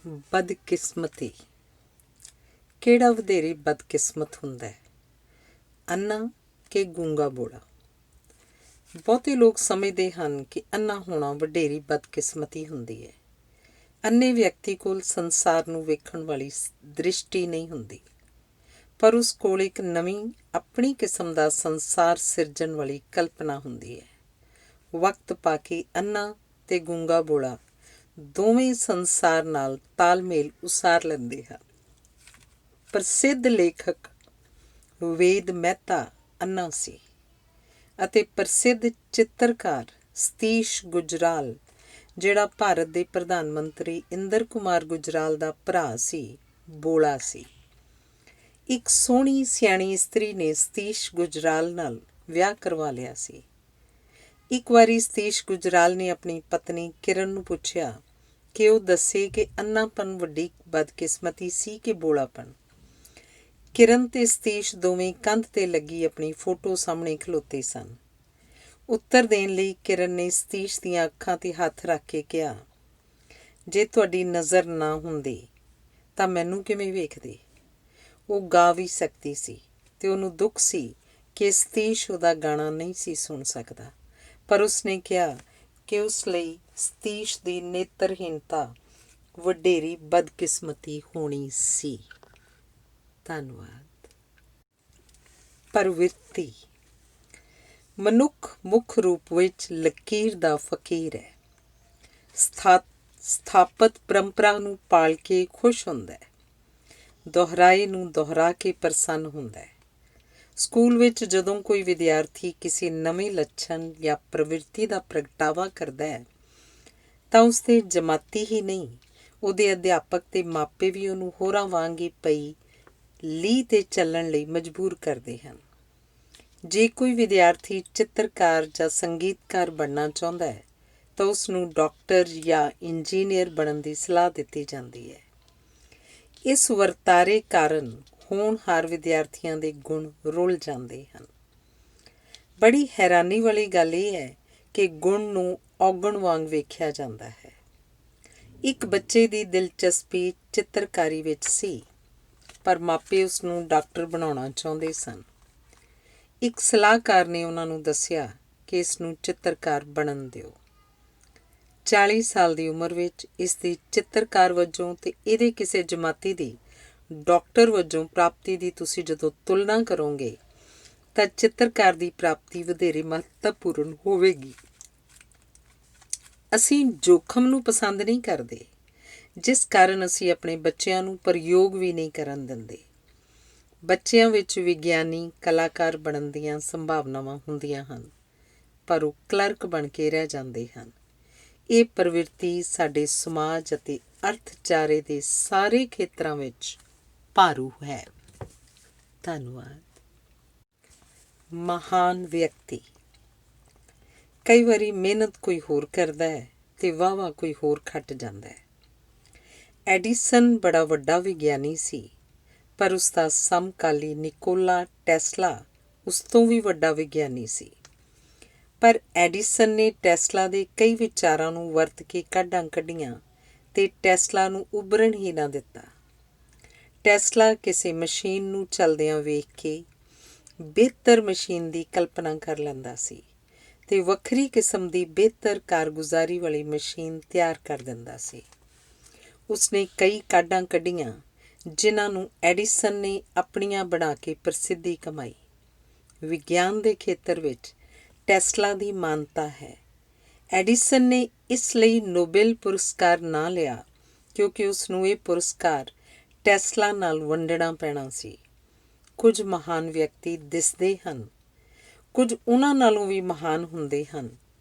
ਬਦਕਿਸਮਤੀ। ਕਿਹੜਾ ਵਧੇਰੇ ਬਦਕਿਸਮਤ ਹੁੰਦਾ ਹੈ, ਅੰਨਾ ਕਿ ਗੂੰਗਾ ਬੋਲਾ? ਬਹੁਤੇ ਲੋਕ ਸਮਝਦੇ ਹਨ ਕਿ ਅੰਨਾ ਹੋਣਾ ਵਡੇਰੀ ਬਦਕਿਸਮਤੀ ਹੁੰਦੀ ਹੈ। ਅੰਨੇ ਵਿਅਕਤੀ ਕੋਲ ਸੰਸਾਰ ਨੂੰ ਵੇਖਣ ਵਾਲੀ ਦ੍ਰਿਸ਼ਟੀ ਨਹੀਂ ਹੁੰਦੀ, ਪਰ ਉਸ ਕੋਲ ਇੱਕ ਨਵੀਂ ਆਪਣੀ ਕਿਸਮ ਦਾ ਸੰਸਾਰ ਸਿਰਜਣ ਵਾਲੀ ਕਲਪਨਾ ਹੁੰਦੀ ਹੈ। ਵਕਤ ਪਾ ਕੇ ਅੰਨਾ ਤੇ ਗੂੰਗਾ ਬੋਲਾ ਦੋਵੇਂ ਸੰਸਾਰ ਨਾਲ ਤਾਲਮੇਲ ਉਸਾਰ ਲੈਂਦੇ ਹਨ। ਪ੍ਰਸਿੱਧ ਲੇਖਕ ਵੇਦ ਮਹਿਤਾ ਅੰਨਾ ਸੀ ਅਤੇ ਪ੍ਰਸਿੱਧ ਚਿੱਤਰਕਾਰ ਸਤੀਸ਼ ਗੁਜਰਾਲ, ਜਿਹੜਾ ਭਾਰਤ ਦੇ ਪ੍ਰਧਾਨ ਮੰਤਰੀ ਇੰਦਰ ਕੁਮਾਰ ਗੁਜਰਾਲ ਦਾ ਭਰਾ ਸੀ, ਬੋਲਾ ਸੀ। ਇੱਕ ਸੋਹਣੀ ਸਿਆਣੀ ਇਸਤਰੀ ਨੇ ਸਤੀਸ਼ ਗੁਜਰਾਲ ਨਾਲ ਵਿਆਹ ਕਰਵਾ ਲਿਆ ਸੀ। ਇੱਕ ਵਾਰੀ ਸਤੀਸ਼ ਗੁਜਰਾਲ ਨੇ ਆਪਣੀ ਪਤਨੀ ਕਿਰਨ ਨੂੰ ਪੁੱਛਿਆ ਕਿ ਉਹ ਦੱਸੇ ਕਿ ਅੰਨਾਪਨ ਵੱਡੀ ਬਦਕਿਸਮਤੀ ਸੀ ਕਿ ਬੋਲਾਪਨ। ਕਿਰਨ ਤੇ ਸਤੀਸ਼ ਦੋਵੇਂ ਕੰਧ 'ਤੇ ਲੱਗੀ ਆਪਣੀ ਫੋਟੋ ਸਾਹਮਣੇ ਖਲੋਤੇ ਸਨ। ਉੱਤਰ ਦੇਣ ਲਈ ਕਿਰਨ ਨੇ ਸਤੀਸ਼ ਦੀਆਂ ਅੱਖਾਂ 'ਤੇ ਹੱਥ ਰੱਖ ਕੇ ਕਿਹਾ, ਜੇ ਤੁਹਾਡੀ ਨਜ਼ਰ ਨਾ ਹੁੰਦੀ ਤਾਂ ਮੈਨੂੰ ਕਿਵੇਂ ਵੇਖਦੇ? ਉਹ ਗਾ ਵੀ ਸਕਦੀ ਸੀ ਤੇ ਉਹਨੂੰ ਦੁੱਖ ਸੀ ਕਿ ਸਤੀਸ਼ ਉਹਦਾ ਗਾਣਾ ਨਹੀਂ ਸੀ ਸੁਣ ਸਕਦਾ, ਪਰ ਉਸਨੇ ਕਿਹਾ ਕਿ ਉਸ ਲਈ ਸਤੀਸ਼ ਦੀ ਨੇਤਰਹੀਣਤਾ ਵਡੇਰੀ ਬਦਕਿਸਮਤੀ ਹੋਣੀ ਸੀ। ਧੰਨਵਾਦ। ਪ੍ਰਵਿਰਤੀ। ਮਨੁੱਖ ਮੁੱਖ ਰੂਪ ਵਿੱਚ ਲਕੀਰ ਦਾ ਫਕੀਰ ਹੈ। ਸਥਾਪਤ ਪਰੰਪਰਾ ਨੂੰ ਪਾਲ ਕੇ ਖੁਸ਼ ਹੁੰਦਾ ਹੈ, ਦੁਹਰਾਏ ਨੂੰ ਦੁਹਰਾ ਕੇ ਪ੍ਰਸੰਨ ਹੁੰਦਾ ਹੈ। ਸਕੂਲ ਵਿੱਚ ਜਦੋਂ ਕੋਈ ਵਿਦਿਆਰਥੀ ਕਿਸੇ ਨਵੇਂ ਲੱਛਣ ਜਾਂ ਪ੍ਰਵਿਰਤੀ ਦਾ ਪ੍ਰਗਟਾਵਾ ਕਰਦਾ ਹੈ ਤਾਂ ਉਸਦੇ ਜਮਾਤੀ ਹੀ ਨਹੀਂ, ਉਹਦੇ ਅਧਿਆਪਕ ਤੇ ਮਾਪੇ ਵੀ ਉਹਨੂੰ ਹੋਰਾਂ ਵਾਂਗ ਹੀ ਪਈ ਲੀਹ 'ਤੇ ਚੱਲਣ ਲਈ ਮਜਬੂਰ ਕਰਦੇ ਹਨ। ਜੇ ਕੋਈ ਵਿਦਿਆਰਥੀ ਚਿੱਤਰਕਾਰ ਜਾਂ ਸੰਗੀਤਕਾਰ ਬਣਨਾ ਚਾਹੁੰਦਾ ਹੈ ਤਾਂ ਉਸਨੂੰ ਡਾਕਟਰ ਜਾਂ ਇੰਜੀਨੀਅਰ ਬਣਨ ਦੀ ਸਲਾਹ ਦਿੱਤੀ ਜਾਂਦੀ ਹੈ। ਇਸ ਵਰਤਾਰੇ ਕਾਰਨ ਹੋਣਹਾਰ ਵਿਦਿਆਰਥੀਆਂ ਦੇ ਗੁਣ ਰੁਲ ਜਾਂਦੇ ਹਨ। ਬੜੀ ਹੈਰਾਨੀ ਵਾਲੀ ਗੱਲ ਇਹ ਹੈ ਕਿ ਗੁਣ ਨੂੰ ਔਗਣ ਵਾਂਗ ਵੇਖਿਆ ਜਾਂਦਾ ਹੈ। ਇੱਕ ਬੱਚੇ ਦੀ ਦਿਲਚਸਪੀ ਚਿੱਤਰਕਾਰੀ ਵਿੱਚ ਸੀ, ਪਰ ਮਾਪੇ ਉਸਨੂੰ ਡਾਕਟਰ ਬਣਾਉਣਾ ਚਾਹੁੰਦੇ ਸਨ। ਇੱਕ ਸਲਾਹਕਾਰ ਨੇ ਉਹਨਾਂ ਨੂੰ ਦੱਸਿਆ ਕਿ ਇਸ ਨੂੰ ਚਿੱਤਰਕਾਰ ਬਣਨ ਦਿਓ। 40 ਸਾਲ ਦੀ ਉਮਰ ਵਿੱਚ ਇਸ ਦੀ ਚਿੱਤਰਕਾਰ ਵਜੋਂ ਤੇ ਇਹਦੇ ਕਿਸੇ ਜਮਾਤੀ ਦੀ ਡਾਕਟਰ ਵਜੋਂ ਪ੍ਰਾਪਤੀ ਦੀ ਤੁਸੀਂ ਜਦੋਂ ਤੁਲਨਾ ਕਰੋਗੇ ਤਾਂ ਚਿੱਤਰਕਾਰ ਦੀ ਪ੍ਰਾਪਤੀ ਵਧੇਰੇ ਮਹੱਤਵਪੂਰਨ ਹੋਵੇਗੀ। ਅਸੀਂ ਜੋਖਮ ਨੂੰ ਪਸੰਦ ਨਹੀਂ ਕਰਦੇ, ਜਿਸ ਕਾਰਨ ਅਸੀਂ ਆਪਣੇ ਬੱਚਿਆਂ ਨੂੰ ਪ੍ਰਯੋਗ ਵੀ ਨਹੀਂ ਕਰਨ ਦਿੰਦੇ। ਬੱਚਿਆਂ ਵਿੱਚ ਵਿਗਿਆਨੀ, ਕਲਾਕਾਰ ਬਣਨ ਦੀਆਂ ਸੰਭਾਵਨਾਵਾਂ ਹੁੰਦੀਆਂ ਹਨ, ਪਰ ਉਹ ਕਲਰਕ ਬਣ ਕੇ ਰਹਿ ਜਾਂਦੇ ਹਨ। ਇਹ ਪ੍ਰਵਿਰਤੀ ਸਾਡੇ ਸਮਾਜ ਅਤੇ ਅਰਥਚਾਰੇ ਦੇ ਸਾਰੇ ਖੇਤਰਾਂ ਵਿੱਚ ਭਾਰੂ ਹੈ। ਧੰਨਵਾਦ। ਮਹਾਨ ਵਿਅਕਤੀ। ਕਈ ਵਾਰੀ ਮਿਹਨਤ ਕੋਈ ਹੋਰ ਕਰਦਾ ਹੈ ਤੇ ਵਾਹਵਾ ਕੋਈ ਹੋਰ ਖੱਟ ਜਾਂਦਾ ਹੈ। ਐਡੀਸਨ ਬੜਾ ਵੱਡਾ ਵਿਗਿਆਨੀ ਸੀ, ਪਰ ਉਸਦਾ ਸਮਕਾਲੀ ਨਿਕੋਲਾ ਟੈਸਲਾ ਉਸ ਤੋਂ ਵੀ ਵੱਡਾ ਵਿਗਿਆਨੀ ਸੀ। ਪਰ ਐਡੀਸਨ ਨੇ ਟੈਸਲਾ ਦੇ ਕਈ ਵਿਚਾਰਾਂ ਨੂੰ ਵਰਤ ਕੇ ਕਾਢਾਂ ਕੱਢੀਆਂ ਤੇ ਟੈਸਲਾ ਨੂੰ ਉਭਰਨ ਹੀ ਨਾ ਦਿੱਤਾ। ਟੈਸਲਾ ਕਿਸੇ ਮਸ਼ੀਨ ਨੂੰ ਚੱਲਦਿਆਂ ਵੇਖ ਕੇ ਬਿਹਤਰ ਮਸ਼ੀਨ ਦੀ ਕਲਪਨਾ ਕਰ ਲੈਂਦਾ ਸੀ ਤੇ ਵੱਖਰੀ ਕਿਸਮ ਦੀ ਬਿਹਤਰ ਕਾਰਗੁਜ਼ਾਰੀ ਵਾਲੀ ਮਸ਼ੀਨ ਤਿਆਰ ਕਰ ਦਿੰਦਾ ਸੀ। ਉਸਨੇ ਕਈ ਕਾਢਾਂ ਕੱਢੀਆਂ ਜਿਨ੍ਹਾਂ ਨੂੰ ਐਡੀਸਨ ਨੇ ਆਪਣੀਆਂ ਬਣਾ ਕੇ ਪ੍ਰਸਿੱਧੀ ਕਮਾਈ। ਵਿਗਿਆਨ ਦੇ ਖੇਤਰ ਵਿੱਚ ਟੈਸਲਾ ਦੀ ਮਾਨਤਾ ਹੈ। ਐਡੀਸਨ ਨੇ ਇਸ ਲਈ ਨੋਬੇਲ ਪੁਰਸਕਾਰ ਨਾ ਲਿਆ ਕਿਉਂਕਿ ਉਸਨੂੰ ਇਹ ਪੁਰਸਕਾਰ ਟੈਸਲਾ ਨਾਲ ਵੰਡਣਾ ਪੈਣਾ ਸੀ। ਕੁਝ ਮਹਾਨ ਵਿਅਕਤੀ ਦਿਸਦੇ ਹਨ, ਕੁਝ ਉਹਨਾਂ ਨਾਲੋਂ ਵੀ ਮਹਾਨ ਹੁੰਦੇ ਹਨ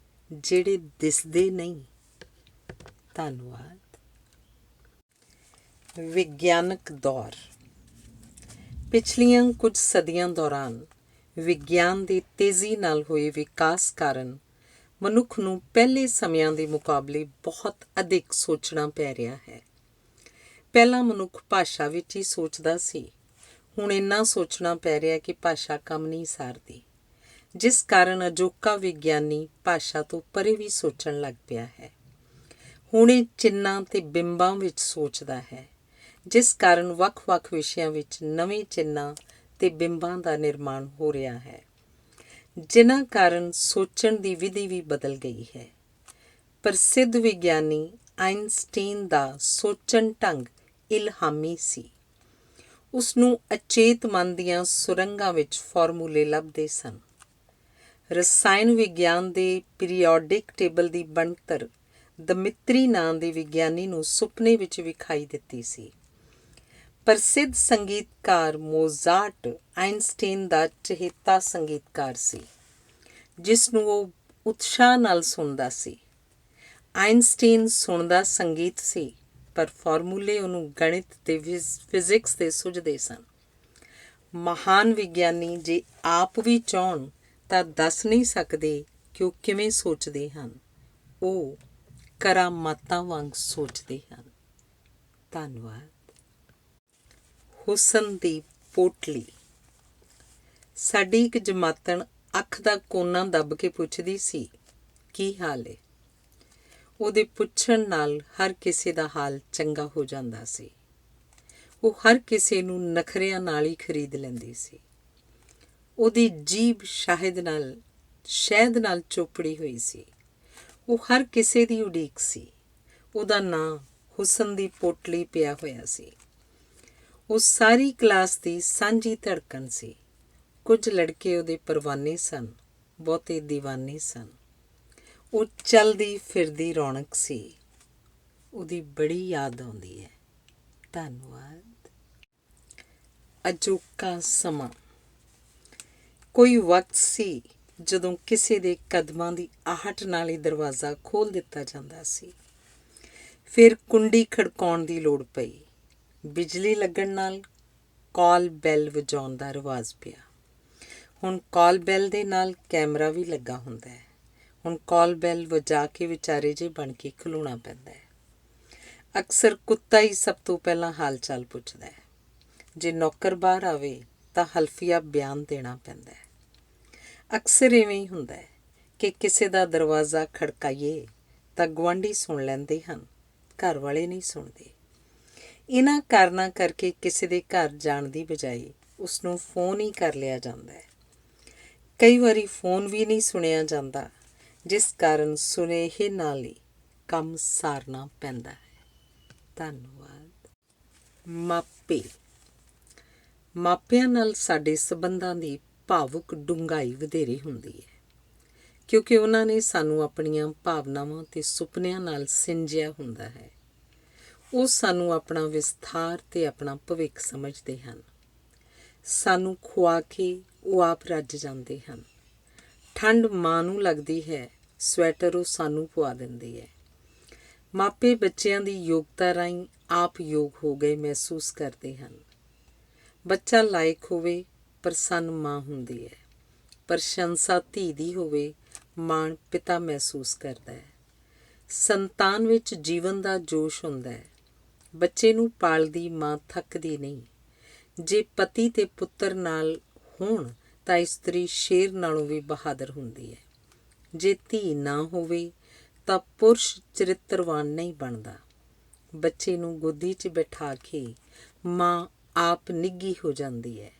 ਜਿਹੜੇ ਦਿਸਦੇ ਨਹੀਂ। ਧੰਨਵਾਦ। ਵਿਗਿਆਨਕ ਦੌਰ। ਪਿਛਲੀਆਂ ਕੁਝ ਸਦੀਆਂ ਦੌਰਾਨ ਵਿਗਿਆਨ ਦੇ ਤੇਜ਼ੀ ਨਾਲ ਹੋਏ ਵਿਕਾਸ ਕਾਰਨ ਮਨੁੱਖ ਨੂੰ ਪਹਿਲੇ ਸਮਿਆਂ ਦੇ ਮੁਕਾਬਲੇ ਬਹੁਤ ਅਧਿਕ ਸੋਚਣਾ ਪੈ ਰਿਹਾ ਹੈ। ਪਹਿਲਾਂ ਮਨੁੱਖ ਭਾਸ਼ਾ ਵਿੱਚ ਹੀ ਸੋਚਦਾ ਸੀ, ਹੁਣ ਇੰਨਾ ਸੋਚਣਾ ਪੈ ਰਿਹਾ ਕਿ ਭਾਸ਼ਾ ਕੰਮ ਨਹੀਂ ਸਾਰਦੀ, ਜਿਸ ਕਾਰਨ ਅਜੋਕਾ ਵਿਗਿਆਨੀ ਭਾਸ਼ਾ ਤੋਂ ਪਰੇ ਵੀ ਸੋਚਣ ਲੱਗ ਪਿਆ ਹੈ। ਹੁਣ ਇਹ ਚਿੰਨ੍ਹਾਂ ਤੇ ਬਿੰਬਾਂ ਵਿੱਚ ਸੋਚਦਾ ਹੈ, ਜਿਸ ਕਾਰਨ ਵੱਖ-ਵੱਖ ਵਿਸ਼ਿਆਂ ਵਿੱਚ ਨਵੇਂ ਚਿੰਨ੍ਹਾਂ ਤੇ ਬਿੰਬਾਂ ਦਾ ਨਿਰਮਾਣ ਹੋ ਰਿਹਾ ਹੈ, ਜਿਨ੍ਹਾਂ ਕਾਰਨ ਸੋਚਣ ਦੀ ਵਿਧੀ ਵੀ ਬਦਲ ਗਈ ਹੈ। ਪ੍ਰਸਿੱਧ ਵਿਗਿਆਨੀ ਆਈਨਸਟੀਨ ਦਾ ਸੋਚਣ ਢੰਗ ਇਲਹਾਮੀ ਸੀ। ਉਸ ਨੂੰ ਅਚੇਤ ਮਨ ਦੀਆਂ ਸੁਰੰਗਾਂ ਵਿੱਚ ਫਾਰਮੂਲੇ ਲੱਭਦੇ ਸਨ। ਰਸਾਇਣ ਵਿਗਿਆਨ ਦੇ ਪੀਰੀਓਡਿਕ ਟੇਬਲ ਦੀ ਬਣਤਰ ਦਮਿਤਰੀ ਨਾਂ ਦੇ ਵਿਗਿਆਨੀ ਨੂੰ ਸੁਪਨੇ ਵਿੱਚ ਵਿਖਾਈ ਦਿੱਤੀ ਸੀ। ਪ੍ਰਸਿੱਧ ਸੰਗੀਤਕਾਰ ਮੋਜ਼ਾਰਟ ਆਈਨਸਟੀਨ ਦਾ ਚਹੇਤਾ ਸੰਗੀਤਕਾਰ ਸੀ, ਜਿਸ ਨੂੰ ਉਹ ਉਤਸ਼ਾਹ ਨਾਲ ਸੁਣਦਾ ਸੀ। ਆਈਨਸਟੀਨ ਸੁਣਦਾ ਸੰਗੀਤ ਸੀ, ਪਰ ਫਾਰਮੂਲੇ ਉਹਨੂੰ ਗਣਿਤ ਤੇ ਫਿਜ਼ਿਕਸ ਦੇ ਸੁਝਦੇ ਸਨ। ਮਹਾਨ ਵਿਗਿਆਨੀ ਜੇ ਆਪ ਵੀ ਚਾਹੁਣ ਤਾਂ ਦੱਸ ਨਹੀਂ ਸਕਦੇ ਕਿ ਉਹ ਕਿਵੇਂ ਸੋਚਦੇ ਹਨ। ਉਹ ਕਰਾਮਾਤਾਂ ਵਾਂਗ ਸੋਚਦੇ ਹਨ। ਧੰਨਵਾਦ। ਹੁਸਨ ਦੀ ਪੋਟਲੀ। ਸਾਡੀ ਇੱਕ ਜਮਾਤਣ ਅੱਖ ਦਾ ਕੋਨਾ ਦੱਬ ਕੇ ਪੁੱਛਦੀ ਸੀ, ਕੀ ਹਾਲ ਏ? ਉਹਦੇ ਪੁੱਛਣ ਨਾਲ ਹਰ ਕਿਸੇ ਦਾ ਹਾਲ ਚੰਗਾ ਹੋ ਜਾਂਦਾ ਸੀ। ਉਹ ਹਰ ਕਿਸੇ ਨੂੰ ਨਖਰਿਆਂ ਨਾਲ ਹੀ ਖਰੀਦ ਲੈਂਦੀ ਸੀ। ਉਹਦੀ ਜੀਭ ਸ਼ਹਿਦ ਨਾਲ ਚੋਪੜੀ ਹੋਈ ਸੀ। ਉਹ ਹਰ ਕਿਸੇ ਦੀ ਉਡੀਕ ਸੀ। ਉਹਦਾ ਨਾਂ ਹੁਸਨ ਦੀ ਪੋਟਲੀ ਪਿਆ ਹੋਇਆ ਸੀ। ਉਹ ਸਾਰੀ ਕਲਾਸ ਦੀ ਸਾਂਝੀ ਧੜਕਣ ਸੀ। ਕੁਝ ਲੜਕੇ ਉਹਦੇ ਪਰਵਾਨੇ ਸਨ, ਬਹੁਤੇ ਦੀਵਾਨੇ ਸਨ। ਉਹ ਚੱਲਦੀ ਫਿਰਦੀ ਰੌਣਕ ਸੀ। ਉਹਦੀ ਬੜੀ ਯਾਦ ਆਉਂਦੀ ਹੈ। ਧੰਨਵਾਦ। ਅਜੋਕਾ ਸਮਾਂ। ਕੋਈ ਵਕਤ ਸੀ ਜਦੋਂ ਕਿਸੇ ਦੇ ਕਦਮਾਂ ਦੀ ਆਹਟ ਨਾਲ ਹੀ ਦਰਵਾਜ਼ਾ ਖੋਲ੍ਹ ਦਿੱਤਾ ਜਾਂਦਾ ਸੀ। ਫਿਰ ਕੁੰਡੀ ਖੜਕਾਉਣ ਦੀ ਲੋੜ ਪਈ। ਬਿਜਲੀ ਲੱਗਣ ਨਾਲ ਕਾਲ ਬੈਲ ਵਜਾਉਣ ਦਾ ਰਿਵਾਜ਼ ਪਿਆ। ਹੁਣ ਕਾਲ ਬੈਲ ਦੇ ਨਾਲ ਕੈਮਰਾ ਵੀ ਲੱਗਾ ਹੁੰਦਾ ਹੈ। ਹੁਣ ਕਾਲ ਬੈਲ ਵਜਾ ਕੇ ਵਿਚਾਰੇ ਜਿਹੇ ਬਣ ਕੇ ਖਲੋਣਾ ਪੈਂਦਾ ਹੈ। ਅਕਸਰ ਕੁੱਤਾ ਹੀ ਸਭ ਤੋਂ ਪਹਿਲਾਂ ਹਾਲ ਚਾਲ ਪੁੱਛਦਾ ਹੈ। ਜੇ ਨੌਕਰ ਬਾਹਰ ਆਵੇ ਤਾਂ ਹਲਫੀਆ ਬਿਆਨ ਦੇਣਾ ਪੈਂਦਾ ਹੈ। ਅਕਸਰ ਇਵੇਂ ਹੀ ਹੁੰਦਾ ਹੈ ਕਿ ਕਿਸੇ ਦਾ ਦਰਵਾਜ਼ਾ ਖੜਕਾਈਏ ਤਾਂ ਗੁਆਂਢੀ ਸੁਣ ਲੈਂਦੇ ਹਨ, ਘਰ ਵਾਲੇ ਨਹੀਂ ਸੁਣਦੇ। ਇਹਨਾਂ ਕਾਰਨਾਂ ਕਰਕੇ ਕਿਸੇ ਦੇ ਘਰ ਜਾਣ ਦੀ ਬਜਾਏ ਉਸਨੂੰ ਫੋਨ ਹੀ ਕਰ ਲਿਆ ਜਾਂਦਾ ਹੈ। ਕਈ ਵਾਰੀ ਫੋਨ ਵੀ ਨਹੀਂ ਸੁਣਿਆ ਜਾਂਦਾ, ਜਿਸ ਕਾਰਨ ਸੁਨੇਹੇ ਨਾਲ ਹੀ ਕੰਮ ਸਾਰਨਾ ਪੈਂਦਾ ਹੈ। ਧੰਨਵਾਦ। ਮਾਪੇ। ਮਾਪਿਆਂ ਨਾਲ ਸਾਡੇ ਸੰਬੰਧਾਂ ਦੀ ਭਾਵੁਕ ਡੂੰਘਾਈ ਵਧੇਰੇ ਹੁੰਦੀ ਹੈ, ਕਿਉਂਕਿ ਉਹਨਾਂ ਨੇ ਸਾਨੂੰ ਆਪਣੀਆਂ ਭਾਵਨਾਵਾਂ ਅਤੇ ਸੁਪਨਿਆਂ ਨਾਲ ਸਿੰਜਿਆ ਹੁੰਦਾ ਹੈ। ਉਹ ਸਾਨੂੰ ਆਪਣਾ ਵਿਸਥਾਰ ਅਤੇ ਆਪਣਾ ਭਵਿੱਖ ਸਮਝਦੇ ਹਨ। ਸਾਨੂੰ ਖੁਆ ਕੇ ਉਹ ਆਪ ਰੱਜ ਜਾਂਦੇ ਹਨ। ਠੰਡ ਮਾਂ ਨੂੰ ਲੱਗਦੀ ਹੈ, ਸਵੈਟਰ ਉਹ ਸਾਨੂੰ ਪਵਾ ਦਿੰਦੀ ਹੈ। ਮਾਪੇ ਬੱਚਿਆਂ ਦੀ ਯੋਗਤਾ ਰਾਹੀਂ ਆਪ ਯੋਗ ਹੋ ਗਏ ਮਹਿਸੂਸ ਕਰਦੇ ਹਨ। ਬੱਚਾ ਲਾਇਕ ਹੋਵੇ, ਪ੍ਰਸੰਨ ਮਾਂ ਹੁੰਦੀ ਹੈ। ਪ੍ਰਸ਼ੰਸਾ ਧੀ ਦੀ ਹੋਵੇ, ਮਾਣ ਪਿਤਾ ਮਹਿਸੂਸ ਕਰਦਾ ਹੈ। ਸੰਤਾਨ ਵਿੱਚ ਜੀਵਨ ਦਾ ਜੋਸ਼ ਹੁੰਦਾ ਹੈ। ਬੱਚੇ ਨੂੰ ਪਾਲਦੀ ਮਾਂ ਥੱਕਦੀ ਨਹੀਂ। ਜੇ ਪਤੀ ਤੇ ਪੁੱਤਰ ਨਾਲ ਹੋਣ ਤਾਂ ਇਸਤਰੀ ਸ਼ੇਰ ਨਾਲੋਂ ਵੀ ਬਹਾਦਰ ਹੁੰਦੀ ਹੈ। ਜੇ ਧੀ ਨਾ ਹੋਵੇ ਤਾਂ ਪੁਰਸ਼ ਚਰਿੱਤਰਵਾਨ ਨਹੀਂ ਬਣਦਾ। ਬੱਚੇ ਨੂੰ ਗੋਦੀ 'ਚ ਬਿਠਾ ਕੇ ਮਾਂ ਆਪ ਨਿੱਘੀ ਹੋ ਜਾਂਦੀ ਹੈ।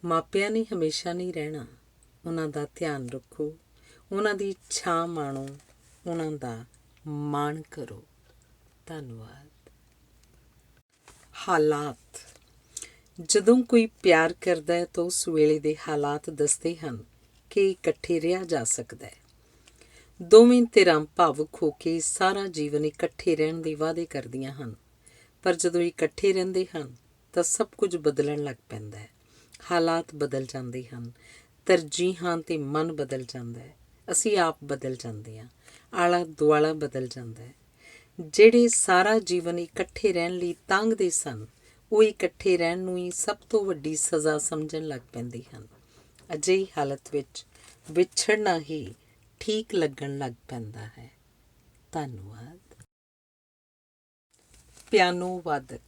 ਮਾਪਿਆਂ ਨੇ ਹਮੇਸ਼ਾ ਨਹੀਂ ਰਹਿਣਾ। ਉਹਨਾਂ ਦਾ ਧਿਆਨ ਰੱਖੋ, ਉਹਨਾਂ ਦੀ ਛਾਂ ਮਾਣੋ, ਉਹਨਾਂ ਦਾ ਮਾਣ ਕਰੋ। ਧੰਨਵਾਦ। ਹਾਲਾਤ। ਜਦੋਂ ਕੋਈ ਪਿਆਰ ਕਰਦਾ ਹੈ ਤਾਂ ਉਸ ਵੇਲੇ ਦੇ ਹਾਲਾਤ ਦੱਸਦੇ ਹਨ ਕਿ ਇਕੱਠੇ ਰਿਹਾ ਜਾ ਸਕਦਾ ਹੈ। ਦੋਵੇਂ ਧਿਰਾਂ ਭਾਵੁਕ ਹੋ ਕੇ ਸਾਰਾ ਜੀਵਨ ਇਕੱਠੇ ਰਹਿਣ ਦੇ ਵਾਅਦੇ ਕਰਦੀਆਂ ਹਨ, ਪਰ ਜਦੋਂ ਇਕੱਠੇ ਰਹਿੰਦੇ ਹਨ ਤਾਂ ਸਭ ਕੁਝ ਬਦਲਣ ਲੱਗ ਪੈਂਦਾ ਹੈ। ਹਾਲਾਤ ਬਦਲ ਜਾਂਦੇ ਹਨ, ਤਰਜੀਹਾਂ ਅਤੇ ਮਨ ਬਦਲ ਜਾਂਦਾ ਹੈ। ਅਸੀਂ ਆਪ ਬਦਲ ਜਾਂਦੇ ਹਾਂ, ਆਲਾ ਦੁਆਲਾ ਬਦਲ ਜਾਂਦਾ ਹੈ। ਜਿਹੜੇ ਸਾਰਾ ਜੀਵਨ ਇਕੱਠੇ ਰਹਿਣ ਲਈ ਤਾਂਘਦੇ ਸਨ, ਉਹ ਇਕੱਠੇ ਰਹਿਣ ਨੂੰ ਹੀ ਸਭ ਤੋਂ ਵੱਡੀ ਸਜ਼ਾ ਸਮਝਣ ਲੱਗ ਪੈਂਦੇ ਹਨ। ਅਜਿਹੀ ਹਾਲਤ ਵਿੱਚ ਵਿਛੜਨਾ ਹੀ ਠੀਕ ਲੱਗਣ ਲੱਗ ਪੈਂਦਾ ਹੈ। ਧੰਨਵਾਦ। ਪਿਆਨੋ ਵਾਦਕ।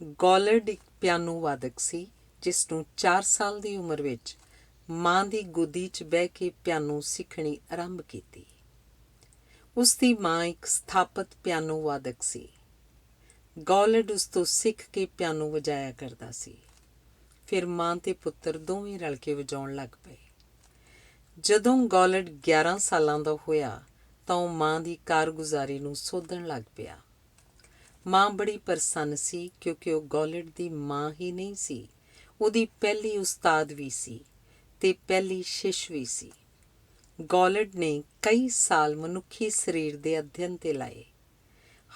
ਗੋਲਡ ਇੱਕ ਪਿਆਨੋ ਵਾਦਕ ਸੀ, ਜਿਸ ਨੂੰ 4 ਸਾਲ ਦੀ ਉਮਰ ਵਿੱਚ ਮਾਂ ਦੀ ਗੋਦੀ 'ਚ ਬਹਿ ਕੇ ਪਿਆਨੋ ਸਿੱਖਣੀ ਆਰੰਭ ਕੀਤੀ। ਉਸ ਦੀ ਮਾਂ ਇੱਕ ਸਥਾਪਤ ਪਿਆਨੋ ਵਾਦਕ ਸੀ। ਗੌਲਡ ਉਸ ਤੋਂ ਸਿੱਖ ਕੇ ਪਿਆਨੋ ਵਜਾਇਆ ਕਰਦਾ ਸੀ। ਫਿਰ ਮਾਂ ਤੇ ਪੁੱਤਰ ਦੋਵੇਂ ਰਲ ਕੇ ਵਜਾਉਣ ਲੱਗ ਪਏ। ਜਦੋਂ ਗੌਲਡ 11 ਸਾਲਾਂ ਦਾ ਹੋਇਆ ਤਾਂ ਉਹ ਮਾਂ ਦੀ ਕਾਰਗੁਜ਼ਾਰੀ ਨੂੰ ਸੋਧਣ ਲੱਗ ਪਿਆ। ਮਾਂ ਬੜੀ ਪ੍ਰਸੰਨ ਸੀ ਕਿਉਂਕਿ ਉਹ ਗੌਲਡ ਦੀ ਮਾਂ ਹੀ ਨਹੀਂ ਸੀ, ਉਹਦੀ ਪਹਿਲੀ ਉਸਤਾਦ ਵੀ ਸੀ ਤੇ ਪਹਿਲੀ ਸ਼ਿਸ਼ ਵੀ ਸੀ। ਗੌਲਡ ਨੇ ਕਈ ਸਾਲ ਮਨੁੱਖੀ ਸਰੀਰ ਦੇ ਅਧਿਐਨ 'ਤੇ ਲਾਏ।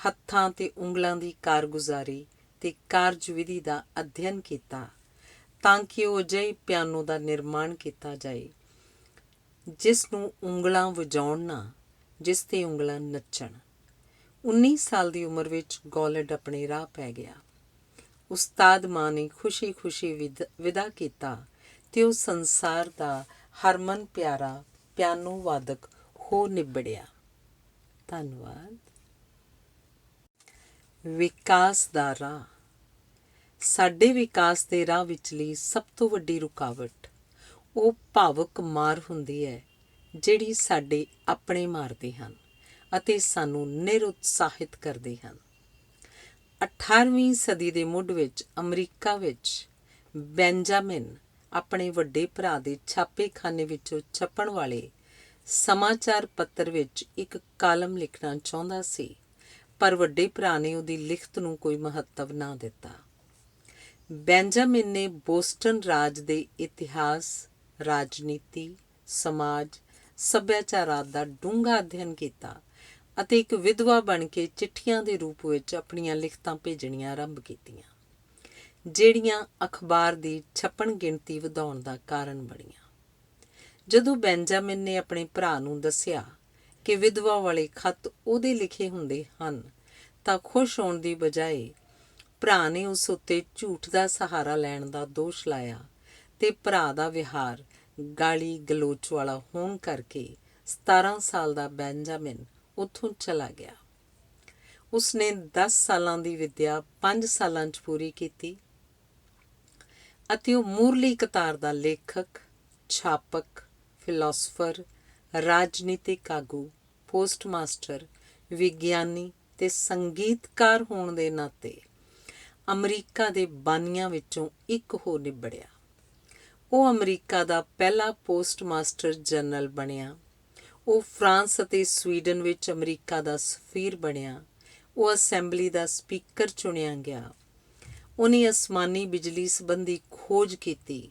ਹੱਥਾਂ ਤੇ ਉਂਗਲਾਂ ਦੀ ਕਾਰਗੁਜ਼ਾਰੀ ਤੇ ਕਾਰਜ ਵਿਧੀ ਦਾ ਅਧਿਐਨ ਕੀਤਾ ਤਾਂ ਕਿ ਉਹ ਅਜਿਹੇ ਪਿਆਨੋ ਦਾ ਨਿਰਮਾਣ ਕੀਤਾ ਜਾਏ ਜਿਸ ਨੂੰ ਉਂਗਲਾਂ ਵਜਾਉਣ ਨਾ, ਜਿਸ 'ਤੇ ਉਂਗਲਾਂ ਨੱਚਣ। 19 ਸਾਲ ਦੀ ਉਮਰ ਵਿੱਚ ਗੌਲਡ ਆਪਣੇ ਰਾਹ ਪੈ ਗਿਆ। ਉਸਤਾਦ ਮਾਂ ਨੇ ਖੁਸ਼ੀ-ਖੁਸ਼ੀ ਵਿਦਾ ਕੀਤਾ ਤੇ ਉਹ ਸੰਸਾਰ ਦਾ ਹਰਮਨ ਪਿਆਰਾ ਪਿਆਨੋ ਵਾਦਕ ਹੋ ਨਿਬੜਿਆ। ਧੰਨਵਾਦ। ਵਿਕਾਸ ਦਾ ਰਾਹ। ਸਾਡੇ ਵਿਕਾਸ ਦੇ ਰਾਹ ਵਿਚਲੀ ਸਭ ਤੋਂ ਵੱਡੀ ਰੁਕਾਵਟ ਉਹ ਭਾਵੁਕ ਮਾਰ ਹੁੰਦੀ ਹੈ ਜਿਹੜੀ ਸਾਡੇ ਆਪਣੇ ਮਾਰਦੇ ਹਨ ਅਤੇ ਸਾਨੂੰ ਨਿਰਉਤਸਾਹਿਤ ਕਰਦੇ ਹਨ। 18ਵੀਂ ਸਦੀ ਦੇ ਮੁੱਢ ਵਿੱਚ ਅਮਰੀਕਾ ਵਿੱਚ ਬੈਂਜਾਮਿਨ ਆਪਣੇ ਵੱਡੇ ਭਰਾ ਦੇ ਛਾਪੇਖਾਨੇ ਵਿੱਚੋਂ ਛਪਣ ਵਾਲੇ ਸਮਾਚਾਰ ਪੱਤਰ ਵਿੱਚ ਇੱਕ ਕਾਲਮ ਲਿਖਣਾ ਚਾਹੁੰਦਾ ਸੀ, ਪਰ ਵੱਡੇ ਭਰਾ ਨੇ ਉਹਦੀ ਲਿਖਤ ਨੂੰ ਕੋਈ ਮਹੱਤਵ ਨਾ ਦਿੱਤਾ। ਬੈਂਜਾਮਿਨ ਨੇ ਬੋਸਟਨ ਰਾਜ ਦੇ ਇਤਿਹਾਸ, ਰਾਜਨੀਤੀ, ਸਮਾਜ, ਸੱਭਿਆਚਾਰ ਆਦਿ ਦਾ ਡੂੰਘਾ ਅਧਿਐਨ ਕੀਤਾ ਅਤੇ ਇੱਕ ਵਿਧਵਾ ਬਣ ਕੇ ਚਿੱਠੀਆਂ ਦੇ ਰੂਪ ਵਿੱਚ ਆਪਣੀਆਂ ਲਿਖਤਾਂ ਭੇਜਣੀਆਂ ਆਰੰਭ ਕੀਤੀਆਂ, ਜਿਹੜੀਆਂ ਅਖਬਾਰ ਦੀ ਛਪਣ ਗਿਣਤੀ ਵਧਾਉਣ ਦਾ ਕਾਰਨ ਬਣੀਆਂ। ਜਦੋਂ ਬੈਂਜਾਮਿਨ ਨੇ ਆਪਣੇ ਭਰਾ ਨੂੰ ਦੱਸਿਆ ਕਿ ਵਿਧਵਾ ਵਾਲੇ ਖੱਤ ਉਹਦੇ ਲਿਖੇ ਹੁੰਦੇ ਹਨ ਤਾਂ ਖੁਸ਼ ਹੋਣ ਦੀ ਬਜਾਏ ਭਰਾ ਨੇ ਉਸ ਉੱਤੇ ਝੂਠ ਦਾ ਸਹਾਰਾ ਲੈਣ ਦਾ ਦੋਸ਼ ਲਾਇਆ ਤੇ ਭਰਾ ਦਾ ਵਿਹਾਰ ਗਾਲੀ ਗਲੋਚ ਵਾਲਾ ਹੋਣ ਕਰਕੇ 17 ਸਾਲ ਦਾ ਬੈਂਜਾਮਿਨ ਉੱਥੋਂ ਚਲਾ ਗਿਆ। ਉਸਨੇ 10 ਸਾਲਾਂ ਦੀ ਵਿੱਦਿਆ 5 ਸਾਲਾਂ 'ਚ ਪੂਰੀ ਕੀਤੀ ਅਤੇ ਉਹ ਮੂਰਲੀ ਕਤਾਰ ਦਾ ਲੇਖਕ, ਛਾਪਕ, ਫਿਲਾਸਫਰ, ਰਾਜਨੀਤਿਕ ਆਗੂ, ਪੋਸਟਮਾਸਟਰ, ਵਿਗਿਆਨੀ ਤੇ ਸੰਗੀਤਕਾਰ ਹੋਣ ਦੇ ਨਾਤੇ ਅਮਰੀਕਾ ਦੇ ਬਾਨੀਆਂ ਵਿੱਚੋਂ ਇੱਕ ਹੋ ਨਿਬੜਿਆ। ਉਹ ਅਮਰੀਕਾ ਦਾ ਪਹਿਲਾ ਪੋਸਟਮਾਸਟਰ ਜਨਰਲ ਬਣਿਆ। ਉਹ ਫਰਾਂਸ ਅਤੇ ਸਵੀਡਨ ਵਿੱਚ ਅਮਰੀਕਾ ਦਾ ਸਫੀਰ ਬਣਿਆ। ਉਹ ਅਸੈਂਬਲੀ ਦਾ ਸਪੀਕਰ ਚੁਣਿਆ ਗਿਆ। ਉਹਨੇ ਅਸਮਾਨੀ ਬਿਜਲੀ ਸੰਬੰਧੀ ਖੋਜ ਕੀਤੀ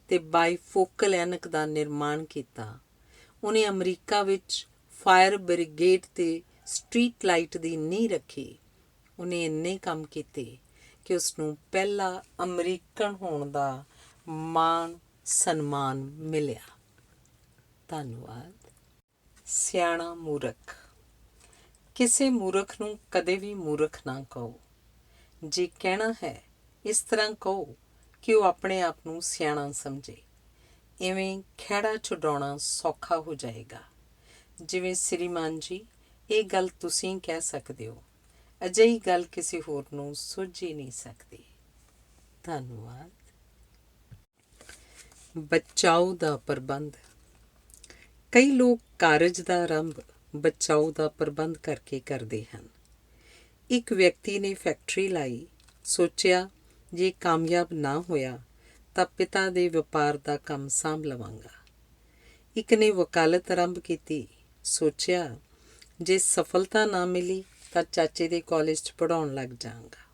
ਤੇ ਬਾਈਫੋਕਲ ਐਨਕ ਦਾ ਨਿਰਮਾਣ ਕੀਤਾ। ਉਹਨੇ ਅਮਰੀਕਾ ਵਿੱਚ ਫਾਇਰ ਬ੍ਰਿਗੇਡ ਤੇ ਸਟਰੀਟ ਲਾਈਟ ਦੀ ਨੀਂਹ ਰੱਖੀ। ਉਹਨੇ ਇੰਨੇ ਕੰਮ ਕੀਤੇ ਕਿ ਉਸਨੂੰ ਪਹਿਲਾ ਅਮਰੀਕਨ ਹੋਣ ਦਾ ਮਾਣ ਸਨਮਾਨ ਮਿਲਿਆ। ਧੰਨਵਾਦ। ਸਿਆਣਾ ਮੂਰਖ। ਕਿਸੇ ਮੂਰਖ ਨੂੰ ਕਦੇ ਵੀ ਮੂਰਖ ਨਾ ਕਹੋ। ਜੇ ਕਹਿਣਾ ਹੈ, ਇਸ ਤਰ੍ਹਾਂ ਕਹੋ ਕਿ ਉਹ ਆਪਣੇ ਆਪ ਨੂੰ ਸਿਆਣਾ ਸਮਝੇ। ਇਵੇਂ ਖਹਿੜਾ ਛੁਡਾਉਣਾ ਸੌਖਾ ਹੋ ਜਾਏਗਾ। ਜਿਵੇਂ ਸ੍ਰੀਮਾਨ ਜੀ, ਇਹ ਗੱਲ ਤੁਸੀਂ ਕਹਿ ਸਕਦੇ ਹੋ, ਅਜਿਹੀ ਗੱਲ ਕਿਸੇ ਹੋਰ ਨੂੰ ਸੁੱਝ ਹੀ ਨਹੀਂ ਸਕਦੀ। ਧੰਨਵਾਦ। ਬਚਾਓ ਦਾ ਪ੍ਰਬੰਧ। ਕਈ ਲੋਕ ਕਾਰਜ ਦਾ ਆਰੰਭ ਬਚਾਓ ਦਾ ਪ੍ਰਬੰਧ ਕਰਕੇ ਕਰਦੇ ਹਨ। ਇੱਕ ਵਿਅਕਤੀ ਨੇ ਫੈਕਟਰੀ ਲਾਈ, ਸੋਚਿਆ ਜੇ ਕਾਮਯਾਬ ਨਾ ਹੋਇਆ ਤਾਂ ਪਿਤਾ ਦੇ ਵਪਾਰ ਦਾ ਕੰਮ ਸਾਂਭ ਲਵਾਂਗਾ। ਇੱਕ ਨੇ ਵਕਾਲਤ ਆਰੰਭ ਕੀਤੀ, ਸੋਚਿਆ ਜੇ ਸਫਲਤਾ ਨਾ ਮਿਲੀ ਤਾਂ ਚਾਚੇ ਦੇ ਕਾਲਜ 'ਚ ਪੜ੍ਹਾਉਣ ਲੱਗ ਜਾਵਾਂਗਾ।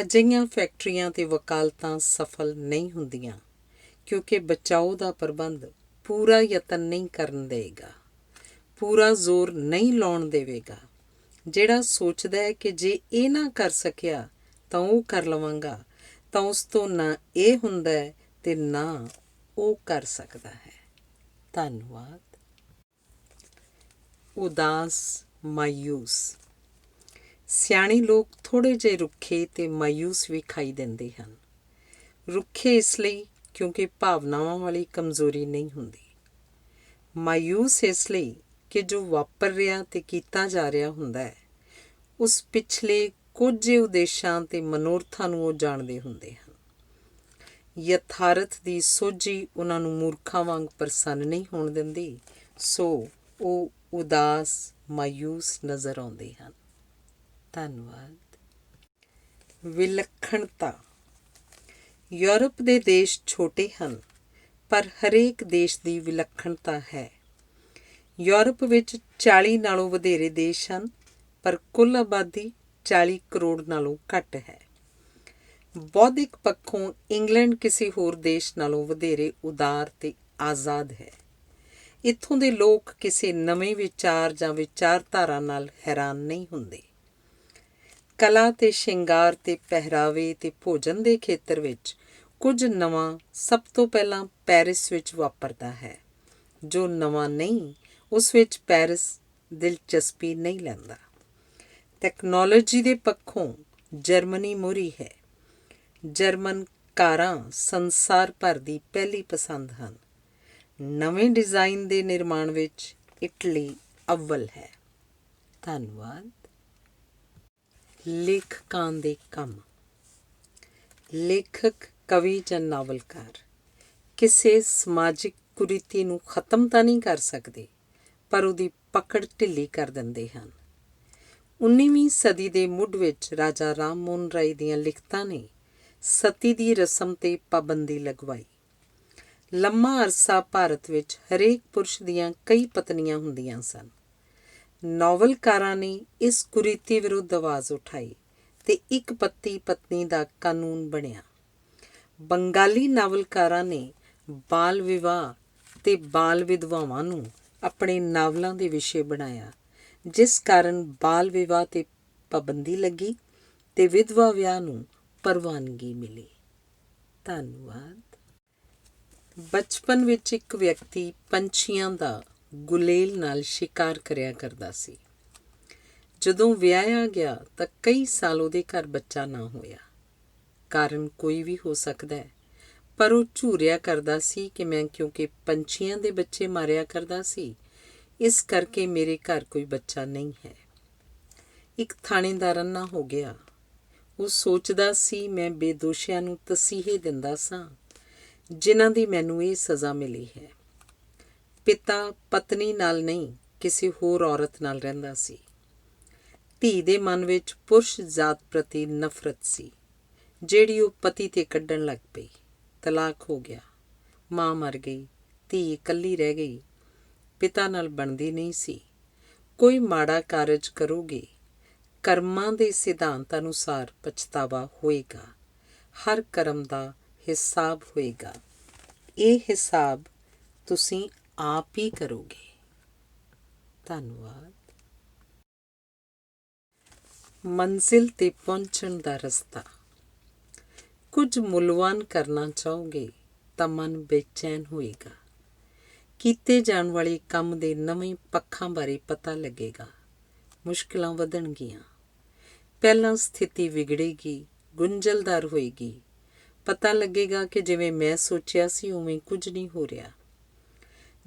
ਅਜਿਹੀਆਂ ਫੈਕਟਰੀਆਂ ਤੇ ਵਕਾਲਤਾਂ ਸਫਲ ਨਹੀਂ ਹੁੰਦੀਆਂ ਕਿਉਂਕਿ ਬਚਾਓ ਦਾ ਪ੍ਰਬੰਧ ਪੂਰਾ ਯਤਨ ਨਹੀਂ ਕਰਨ ਦੇਵੇਗਾ, ਪੂਰਾ ਜ਼ੋਰ ਨਹੀਂ ਲਾਉਣ ਦੇਵੇਗਾ। ਜਿਹੜਾ ਸੋਚਦਾ ਹੈ ਕਿ ਜੇ ਇਹ ਨਾ ਕਰ ਸਕਿਆ ਤਾਂ ਉਹ ਕਰ ਲਵਾਂਗਾ, ਤਾਂ ਉਸ ਤੋਂ ਨਾ ਇਹ ਹੁੰਦਾ ਹੈ ਤੇ ਨਾ ਉਹ ਕਰ ਸਕਦਾ ਹੈ। ਧੰਨਵਾਦ। ਉਦਾਸ, ਮਾਯੂਸ। ਸਿਆਣੇ ਲੋਕ ਥੋੜ੍ਹੇ ਜਿਹੇ ਰੁੱਖੇ ਤੇ ਮਾਯੂਸ ਵਿਖਾਈ ਦਿੰਦੇ ਹਨ। ਰੁੱਖੇ ਇਸ ਲਈ ਕਿਉਂਕਿ ਭਾਵਨਾਵਾਂ ਵਾਲੀ ਕਮਜ਼ੋਰੀ ਨਹੀਂ ਹੁੰਦੀ। ਮਾਯੂਸ ਇਸ ਲਈ ਕਿ ਜੋ ਵਾਪਰ ਰਿਹਾ ਤੇ ਕੀਤਾ ਜਾ ਰਿਹਾ ਹੁੰਦਾ ਹੈ, ਉਸ ਪਿਛਲੇ ਕੁਝ ਉਦੇਸ਼ਾਂ ਤੇ ਮਨੋਰਥਾਂ ਨੂੰ ਉਹ ਜਾਣਦੇ ਹੁੰਦੇ ਹਨ। ਯਥਾਰਥ ਦੀ ਸੋਝੀ ਉਹਨਾਂ ਨੂੰ ਮੂਰਖਾਂ ਵਾਂਗ ਪ੍ਰਸੰਨ ਨਹੀਂ ਹੋਣ ਦਿੰਦੀ, ਸੋ ਉਹ ਉਦਾਸ, ਮਾਯੂਸ ਨਜ਼ਰ ਆਉਂਦੇ ਹਨ। ਧੰਨਵਾਦ। ਵਿਲੱਖਣਤਾ। ਯੂਰਪ ਦੇ ਦੇਸ਼ ਛੋਟੇ ਹਨ, ਪਰ ਹਰੇਕ ਦੇਸ਼ ਦੀ ਵਿਲੱਖਣਤਾ ਹੈ। ਯੂਰਪ ਵਿੱਚ 40 ਨਾਲੋਂ ਵਧੇਰੇ ਦੇਸ਼ ਹਨ, ਪਰ ਕੁੱਲ ਆਬਾਦੀ 40 ਕਰੋੜ ਨਾਲੋਂ ਘੱਟ ਹੈ। ਬੌਧਿਕ ਪੱਖੋਂ ਇੰਗਲੈਂਡ ਕਿਸੇ ਹੋਰ ਦੇਸ਼ ਨਾਲੋਂ ਵਧੇਰੇ ਉਦਾਰ ਤੇ ਆਜ਼ਾਦ ਹੈ। ਇੱਥੋਂ ਦੇ ਲੋਕ ਕਿਸੇ ਨਵੇਂ ਵਿਚਾਰ ਜਾਂ ਵਿਚਾਰਧਾਰਾ ਨਾਲ ਹੈਰਾਨ ਨਹੀਂ ਹੁੰਦੇ। ਕਲਾ ਤੇ ਸ਼ਿੰਗਾਰ ਤੇ ਪਹਿਰਾਵੇ ਤੇ ਭੋਜਨ ਦੇ ਖੇਤਰ ਵਿੱਚ ਕੁਝ ਨਵਾਂ ਸਭ ਤੋਂ ਪਹਿਲਾਂ ਪੈਰਿਸ ਵਿੱਚ ਵਾਪਰਦਾ ਹੈ। ਜੋ ਨਵਾਂ ਨਹੀਂ, ਉਸ ਵਿੱਚ ਪੈਰਿਸ ਦਿਲਚਸਪੀ ਨਹੀਂ ਲੈਂਦਾ। ਟੈਕਨੋਲੋਜੀ ਦੇ ਪੱਖੋਂ ਜਰਮਨੀ ਮੋਹਰੀ ਹੈ। ਜਰਮਨ ਕਾਰਾਂ ਸੰਸਾਰ ਭਰ ਦੀ ਪਹਿਲੀ ਪਸੰਦ ਹਨ। ਨਵੇਂ ਡਿਜ਼ਾਈਨ ਦੇ ਨਿਰਮਾਣ ਵਿੱਚ ਇਟਲੀ ਅੱਵਲ ਹੈ। ਧੰਨਵਾਦ। ਲੇਖਕਾਂ ਦੇ ਕੰਮ। ਲੇਖਕ, ਕਵੀ ਜਾਂ ਨਾਵਲਕਾਰ ਕਿਸੇ ਸਮਾਜਿਕ ਕੁਰੀਤੀ ਨੂੰ ਖਤਮ ਤਾਂ ਨਹੀਂ ਕਰ ਸਕਦੇ, ਪਰ ਉਹਦੀ ਪਕੜ ਢਿੱਲੀ ਕਰ ਦਿੰਦੇ ਹਨ। 19ਵੀਂ ਸਦੀ ਦੇ ਮੁੱਢ ਵਿੱਚ ਰਾਜਾ ਰਾਮ ਮੋਹਨ ਰਾਏ ਦੀਆਂ ਲਿਖਤਾਂ ਨੇ ਸਤੀ ਦੀ ਰਸਮ 'ਤੇ ਪਾਬੰਦੀ ਲਗਵਾਈ। ਲੰਮਾ ਅਰਸਾ ਭਾਰਤ ਵਿੱਚ ਹਰੇਕ ਪੁਰਸ਼ ਦੀਆਂ ਕਈ ਪਤਨੀਆਂ ਹੁੰਦੀਆਂ ਸਨ। ਨਾਵਲਕਾਰਾਂ ਨੇ ਇਸ ਕੁਰੀਤੀ ਵਿਰੁੱਧ ਆਵਾਜ਼ ਉਠਾਈ ਤੇ ਇੱਕ ਪਤੀ ਪਤਨੀ ਦਾ ਕਾਨੂੰਨ ਬਣਿਆ। ਬੰਗਾਲੀ ਨਾਵਲਕਾਰਾਂ ਨੇ ਬਾਲ ਵਿਵਾਹ ਤੇ ਬਾਲ ਵਿਧਵਾਵਾਂ ਨੂੰ ਆਪਣੇ ਨਾਵਲਾਂ ਦੇ ਵਿਸ਼ੇ ਬਣਾਇਆ, ਜਿਸ ਕਾਰਨ ਬਾਲ ਵਿਵਾਹ 'ਤੇ ਪਾਬੰਦੀ ਲੱਗੀ ਤੇ ਵਿਧਵਾ ਵਿਆਹ ਨੂੰ ਪ੍ਰਵਾਨਗੀ ਮਿਲੀ। ਧੰਨਵਾਦ। ਬਚਪਨ ਵਿੱਚ ਇੱਕ ਵਿਅਕਤੀ ਪੰਛੀਆਂ ਦਾ ਗੁਲੇਲ ਨਾਲ ਸ਼ਿਕਾਰ ਕਰਿਆ ਕਰਦਾ ਸੀ। ਜਦੋਂ ਵਿਆਹਿਆ ਗਿਆ ਤਾਂ ਕਈ ਸਾਲ ਉਹਦੇ ਘਰ ਬੱਚਾ ਨਾ ਹੋਇਆ। ਕਾਰਨ ਕੋਈ ਵੀ ਹੋ ਸਕਦਾ ਹੈ, ਪਰ ਉਹ ਝੂਰਿਆ ਕਰਦਾ ਸੀ ਕਿ ਮੈਂ ਕਿਉਂਕਿ ਪੰਛੀਆਂ ਦੇ ਬੱਚੇ ਮਾਰਿਆ ਕਰਦਾ ਸੀ, ਇਸ ਕਰਕੇ ਮੇਰੇ ਘਰ ਕੋਈ ਬੱਚਾ ਨਹੀਂ ਹੈ। ਇੱਕ ਥਾਣੇਦਾਰ ਅੰਨਾ ਹੋ ਗਿਆ। ਉਹ ਸੋਚਦਾ ਸੀ ਮੈਂ ਬੇਦੋਸ਼ੀਆਂ ਨੂੰ ਤਸੀਹੇ ਦਿੰਦਾ ਸਾਂ, ਜਿਨ੍ਹਾਂ ਦੀ ਮੈਨੂੰ ਇਹ ਸਜ਼ਾ ਮਿਲੀ ਹੈ। ਪਿਤਾ ਪਤਨੀ ਨਾਲ ਨਹੀਂ, ਕਿਸੇ ਹੋਰ ਔਰਤ ਨਾਲ ਰਹਿੰਦਾ ਸੀ। ਧੀ ਦੇ ਮਨ ਵਿੱਚ ਪੁਰਸ਼ ਜਾਤ ਪ੍ਰਤੀ ਨਫ਼ਰਤ ਸੀ, ਜਿਹੜੀ ਉਹ ਪਤੀ 'ਤੇ ਕੱਢਣ ਲੱਗ ਪਈ। ਤਲਾਕ ਹੋ ਗਿਆ, ਮਾਂ ਮਰ ਗਈ, ਧੀ ਇਕੱਲੀ ਰਹਿ ਗਈ। ਪਿਤਾ ਨਾਲ ਬਣਦੀ ਨਹੀਂ ਸੀ। ਕੋਈ ਮਾੜਾ ਕਾਰਜ ਕਰੋਗੇ, ਕਰਮਾਂ ਦੇ ਸਿਧਾਂਤ ਅਨੁਸਾਰ ਪਛਤਾਵਾ ਹੋਏਗਾ। ਹਰ ਕਰਮ ਦਾ ਹਿਸਾਬ ਹੋਏਗਾ। ਇਹ ਹਿਸਾਬ ਤੁਸੀਂ ਆਪ ਹੀ ਕਰੋਗੇ। ਧੰਨਵਾਦ। ਮੰਜ਼ਿਲ 'ਤੇ ਪਹੁੰਚਣ ਦਾ ਰਸਤਾ। ਕੁਝ ਮੁੱਲਵਾਨ ਕਰਨਾ ਚਾਹੋਗੇ ਤਾਂ ਮਨ ਬੇਚੈਨ ਹੋਏਗਾ। ਕੀਤੇ ਜਾਣ ਵਾਲੇ ਕੰਮ ਦੇ ਨਵੇਂ ਪੱਖਾਂ ਬਾਰੇ ਪਤਾ ਲੱਗੇਗਾ। ਮੁਸ਼ਕਿਲਾਂ ਵਧਣਗੀਆਂ। ਪਹਿਲਾਂ ਸਥਿਤੀ ਵਿਗੜੇਗੀ, ਗੁੰਝਲਦਾਰ ਹੋਏਗੀ। ਪਤਾ ਲੱਗੇਗਾ ਕਿ ਜਿਵੇਂ ਮੈਂ ਸੋਚਿਆ ਸੀ ਉਵੇਂ ਕੁਝ ਨਹੀਂ ਹੋ ਰਿਹਾ।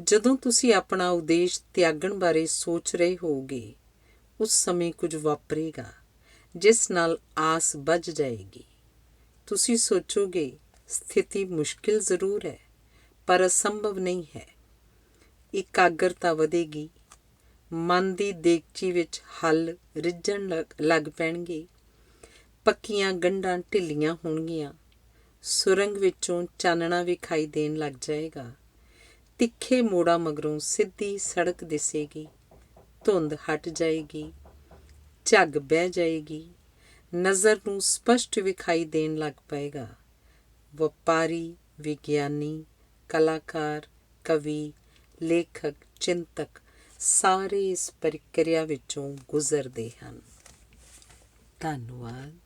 ਜਦੋਂ ਤੁਸੀਂ ਆਪਣਾ ਉਦੇਸ਼ ਤਿਆਗਣ ਬਾਰੇ ਸੋਚ ਰਹੇ ਹੋਵੋਗੇ, ਉਸ ਸਮੇਂ ਕੁਝ ਵਾਪਰੇਗਾ ਜਿਸ ਨਾਲ ਆਸ ਬੱਝ ਜਾਏਗੀ। ਤੁਸੀਂ ਸੋਚੋਗੇ ਸਥਿਤੀ ਮੁਸ਼ਕਿਲ ਜ਼ਰੂਰ ਹੈ, ਪਰ ਅਸੰਭਵ ਨਹੀਂ ਹੈ। ਇਕਾਗਰਤਾ ਵਧੇਗੀ। ਮਨ ਦੀ ਦੇਗਚੀ ਵਿੱਚ ਹੱਲ ਰਿੱਝਣ ਲੱਗ ਪੈਣਗੇ। ਪੱਕੀਆਂ ਗੰਢਾਂ ਢਿੱਲੀਆਂ ਹੋਣਗੀਆਂ। ਸੁਰੰਗ ਵਿੱਚੋਂ ਚਾਨਣਾ ਵਿਖਾਈ ਦੇਣ ਲੱਗ ਜਾਏਗਾ। ਤਿੱਖੇ ਮੋੜਾਂ ਮਗਰੋਂ ਸਿੱਧੀ ਸੜਕ ਦਿਸੇਗੀ। ਧੁੰਦ ਹਟ ਜਾਏਗੀ। ਝੱਗ ਬਹਿ ਜਾਏਗੀ। ਨਜ਼ਰ ਨੂੰ ਸਪਸ਼ਟ ਵਿਖਾਈ ਦੇਣ ਲੱਗ ਪਏਗਾ। ਵਪਾਰੀ, ਵਿਗਿਆਨੀ, ਕਲਾਕਾਰ, ਕਵੀ, ਲੇਖਕ, ਚਿੰਤਕ ਸਾਰੇ ਇਸ ਪ੍ਰਕਿਰਿਆ ਵਿੱਚੋਂ ਗੁਜ਼ਰਦੇ ਹਨ। ਧੰਨਵਾਦ।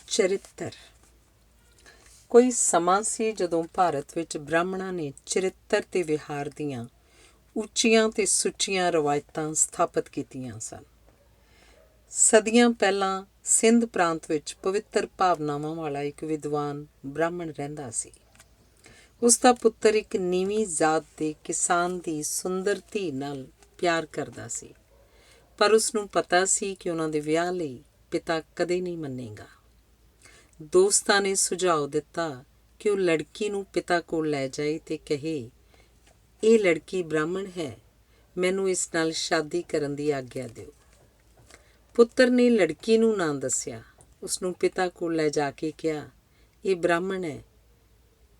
ਚਰਿੱਤਰ। ਕੋਈ ਸਮਾਂ ਸੀ ਜਦੋਂ ਭਾਰਤ ਵਿੱਚ ਬ੍ਰਾਹਮਣਾਂ ਨੇ ਚਰਿੱਤਰ ਤੇ ਵਿਹਾਰ ਦੀਆਂ ਉੱਚੀਆਂ ਤੇ ਸੁੱਚੀਆਂ ਰਵਾਇਤਾਂ ਸਥਾਪਿਤ ਕੀਤੀਆਂ ਸਨ। ਸਦੀਆਂ ਪਹਿਲਾਂ ਸਿੰਧ ਪ੍ਰਾਂਤ ਵਿੱਚ ਪਵਿੱਤਰ ਭਾਵਨਾਵਾਂ ਵਾਲਾ ਇੱਕ ਵਿਦਵਾਨ ਬ੍ਰਾਹਮਣ ਰਹਿੰਦਾ ਸੀ। ਉਸ ਦਾ ਪੁੱਤਰ ਇੱਕ ਨੀਵੀਂ ਜ਼ਾਤ ਦੇ ਕਿਸਾਨ ਦੀ ਸੁੰਦਰ ਧੀ ਨਾਲ ਪਿਆਰ ਕਰਦਾ ਸੀ, ਪਰ ਉਸਨੂੰ ਪਤਾ ਸੀ ਕਿ ਉਹਨਾਂ ਦੇ ਵਿਆਹ ਲਈ ਪਿਤਾ ਕਦੇ ਨਹੀਂ ਮੰਨੇਗਾ। ਦੋਸਤਾਂ ਨੇ ਸੁਝਾਅ ਦਿੱਤਾ ਕਿ ਉਹ ਲੜਕੀ ਨੂੰ ਪਿਤਾ ਕੋਲ ਲੈ ਜਾਏ ਤੇ ਕਹੇ, ਇਹ ਲੜਕੀ ਬ੍ਰਾਹਮਣ ਹੈ, ਮੈਨੂੰ ਇਸ ਨਾਲ ਸ਼ਾਦੀ ਕਰਨ ਦੀ ਆਗਿਆ ਦਿਓ। ਪੁੱਤਰ ਨੇ ਲੜਕੀ ਨੂੰ ਨਾਂ ਦੱਸਿਆ। ਉਸਨੂੰ ਪਿਤਾ ਕੋਲ ਲੈ ਜਾ ਕੇ ਕਿਹਾ, ਇਹ ਬ੍ਰਾਹਮਣ ਹੈ।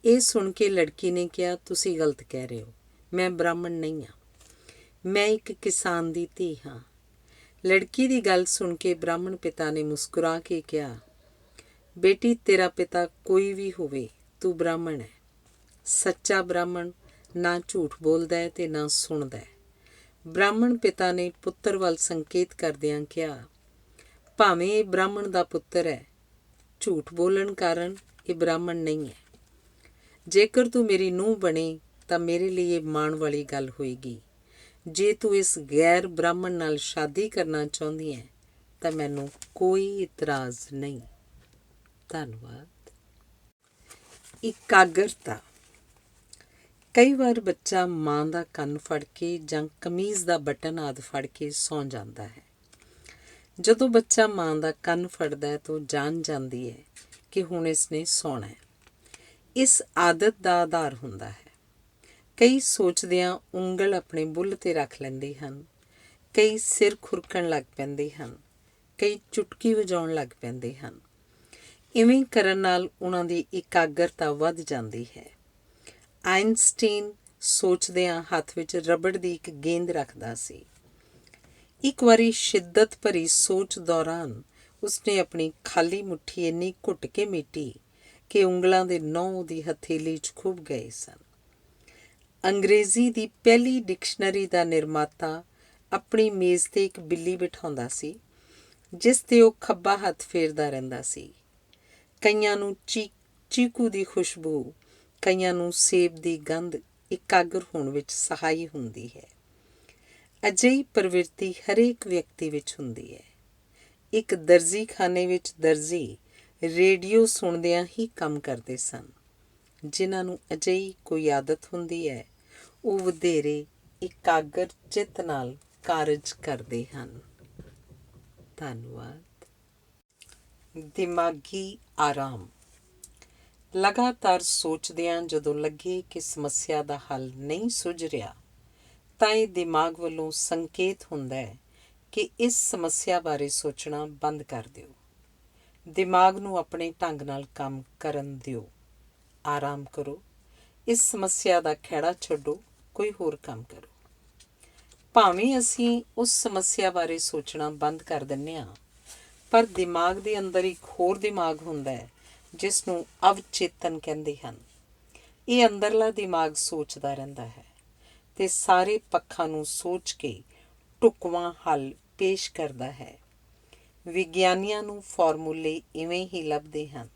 ਇਹ ਸੁਣ ਕੇ ਲੜਕੀ ਨੇ ਕਿਹਾ, ਤੁਸੀਂ ਗਲਤ ਕਹਿ ਰਹੇ ਹੋ, ਮੈਂ ਬ੍ਰਾਹਮਣ ਨਹੀਂ ਹਾਂ, ਮੈਂ ਇੱਕ ਕਿਸਾਨ ਦੀ ਧੀ ਹਾਂ। ਲੜਕੀ ਦੀ ਗੱਲ ਸੁਣ ਕੇ ਬ੍ਰਾਹਮਣ ਪਿਤਾ ਨੇ ਮੁਸਕਰਾ ਕੇ ਕਿਹਾ, ਬੇਟੀ ਤੇਰਾ ਪਿਤਾ ਕੋਈ ਵੀ ਹੋਵੇ, ਤੂੰ ਬ੍ਰਾਹਮਣ ਹੈ। ਸੱਚਾ ਬ੍ਰਾਹਮਣ ਨਾ ਝੂਠ ਬੋਲਦਾ ਹੈ ਤੇ ਨਾ ਸੁਣਦਾ ਹੈ। ਬ੍ਰਾਹਮਣ ਪਿਤਾ ਨੇ ਪੁੱਤਰ ਵੱਲ ਸੰਕੇਤ ਕਰਦਿਆਂ ਕਿਹਾ, ਭਾਵੇਂ ਇਹ ਬ੍ਰਾਹਮਣ ਦਾ ਪੁੱਤਰ ਹੈ, ਝੂਠ ਬੋਲਣ ਕਾਰਨ ਇਹ ਬ੍ਰਾਹਮਣ ਨਹੀਂ ਹੈ। ਜੇਕਰ ਤੂੰ ਮੇਰੀ ਨੂੰਹ ਬਣੇ ਤਾਂ ਮੇਰੇ ਲਈ ਇਹ ਮਾਣ ਵਾਲੀ ਗੱਲ ਹੋਏਗੀ। ਜੇ ਤੂੰ ਇਸ ਗੈਰ ਬ੍ਰਾਹਮਣ ਨਾਲ ਸ਼ਾਦੀ ਕਰਨਾ ਚਾਹੁੰਦੀ ਹੈ ਤਾਂ ਮੈਨੂੰ ਕੋਈ ਇਤਰਾਜ਼ ਨਹੀਂ। ਧੰਨਵਾਦ। ਇਕਾਗਰਤਾ। ਕਈ ਵਾਰ ਬੱਚਾ ਮਾਂ ਦਾ ਕੰਨ ਫੜ ਕੇ ਜਾਂ ਕਮੀਜ਼ ਦਾ ਬਟਨ ਆਦਿ ਫੜ ਕੇ ਸੌਂ ਜਾਂਦਾ ਹੈ। ਜਦੋਂ ਬੱਚਾ ਮਾਂ ਦਾ ਕੰਨ ਫੜਦਾ ਹੈ ਤਾਂ ਉਹ ਜਾਣ ਜਾਂਦੀ ਹੈ ਕਿ ਹੁਣ ਇਸਨੇ ਸੌਣਾ ਹੈ। ਇਸ ਆਦਤ ਦਾ ਆਧਾਰ ਹੁੰਦਾ ਹੈ। ਕਈ ਸੋਚਦਿਆਂ ਉਂਗਲ ਆਪਣੇ ਬੁੱਲ੍ਹ 'ਤੇ ਰੱਖ ਲੈਂਦੇ ਹਨ, ਕਈ ਸਿਰ ਖੁਰਕਣ ਲੱਗ ਪੈਂਦੇ ਹਨ, ਕਈ ਚੁਟਕੀ ਵਜਾਉਣ ਲੱਗ ਪੈਂਦੇ ਹਨ। ਇਵੇਂ ਕਰਨ ਨਾਲ ਉਹਨਾਂ ਦੀ ਇਕਾਗਰਤਾ ਵੱਧ ਜਾਂਦੀ ਹੈ। ਆਇਨਸਟੀਨ ਸੋਚਦਿਆਂ ਹੱਥ ਵਿੱਚ ਰਬੜ ਦੀ ਇੱਕ ਗੇਂਦ ਰੱਖਦਾ ਸੀ। ਇੱਕ ਵਾਰੀ ਸ਼ਿੱਦਤ ਭਰੀ ਸੋਚ ਦੌਰਾਨ ਉਸਨੇ ਆਪਣੀ ਖਾਲੀ ਮੁੱਠੀ ਇੰਨੀ ਘੁੱਟ ਕੇ ਮੀਟੀ ਕਿ ਉਂਗਲਾਂ ਦੇ ਨਹੁੰ ਦੀ ਹਥੇਲੀ 'ਚ ਖੁੱਭ ਗਏ ਸਨ। ਅੰਗਰੇਜ਼ੀ ਦੀ ਪਹਿਲੀ ਡਿਕਸ਼ਨਰੀ ਦਾ ਨਿਰਮਾਤਾ ਆਪਣੀ ਮੇਜ਼ 'ਤੇ ਇੱਕ ਬਿੱਲੀ ਬਿਠਾਉਂਦਾ ਸੀ, ਜਿਸ 'ਤੇ ਉਹ ਖੱਬਾ ਹੱਥ ਫੇਰਦਾ ਰਹਿੰਦਾ ਸੀ। ਕਈਆਂ ਨੂੰ ਚੀਕੂ ਦੀ ਖੁਸ਼ਬੂ, ਕਈਆਂ ਨੂੰ ਸੇਬ ਦੀ ਗੰਧ ਇਕਾਗਰ ਹੋਣ ਵਿੱਚ ਸਹਾਈ ਹੁੰਦੀ ਹੈ। ਅਜਿਹੀ ਪ੍ਰਵਿਰਤੀ ਹਰੇਕ ਵਿਅਕਤੀ ਵਿੱਚ ਹੁੰਦੀ ਹੈ। ਇੱਕ ਦਰਜੀ ਖਾਨੇ ਵਿੱਚ ਦਰਜੀ ਰੇਡੀਓ ਸੁਣਦਿਆਂ ਹੀ ਕੰਮ ਕਰਦੇ ਸਨ। ਜਿਨ੍ਹਾਂ ਨੂੰ ਅਜਿਹੀ ਕੋਈ ਆਦਤ ਹੁੰਦੀ ਹੈ, ਉਹ ਵਧੇਰੇ ਇਕਾਗਰ ਚਿੱਤ ਨਾਲ ਕਾਰਜ ਕਰਦੇ ਹਨ। ਧੰਨਵਾਦ। ਦਿਮਾਗੀ ਆਰਾਮ। ਲਗਾਤਾਰ ਸੋਚਦਿਆਂ ਜਦੋਂ ਲੱਗੇ ਕਿ ਸਮੱਸਿਆ ਦਾ ਹੱਲ ਨਹੀਂ ਸੁੱਝ ਰਿਹਾ, ਤਾਂ ਇਹ ਦਿਮਾਗ ਵੱਲੋਂ ਸੰਕੇਤ ਹੁੰਦਾ ਹੈ ਕਿ ਇਸ ਸਮੱਸਿਆ ਬਾਰੇ ਸੋਚਣਾ ਬੰਦ ਕਰ ਦਿਓ। ਦਿਮਾਗ ਨੂੰ ਆਪਣੇ ਢੰਗ ਨਾਲ ਕੰਮ ਕਰਨ ਦਿਓ। ਆਰਾਮ ਕਰੋ, ਇਸ ਸਮੱਸਿਆ ਦਾ ਖਹਿੜਾ ਛੱਡੋ, ਕੋਈ ਹੋਰ ਕੰਮ ਕਰੋ। ਭਾਵੇਂ ਅਸੀਂ ਉਸ ਸਮੱਸਿਆ ਬਾਰੇ ਸੋਚਣਾ ਬੰਦ ਕਰ ਦਿੰਦੇ ਹਾਂ, ਪਰ ਦਿਮਾਗ ਦੇ ਅੰਦਰ ਇੱਕ ਹੋਰ ਦਿਮਾਗ ਹੁੰਦਾ ਹੈ ਜਿਸ ਨੂੰ ਅਵਚੇਤਨ ਕਹਿੰਦੇ ਹਨ। ਇਹ ਅੰਦਰਲਾ ਦਿਮਾਗ ਸੋਚਦਾ ਰਹਿੰਦਾ ਹੈ ਤੇ ਸਾਰੇ ਪੱਖਾਂ ਨੂੰ ਸੋਚ ਕੇ ਢੁਕਵਾਂ ਹੱਲ ਪੇਸ਼ ਕਰਦਾ ਹੈ। ਵਿਗਿਆਨੀਆਂ ਨੂੰ ਫਾਰਮੂਲੇ ਇਵੇਂ ਹੀ ਲੱਭਦੇ ਹਨ,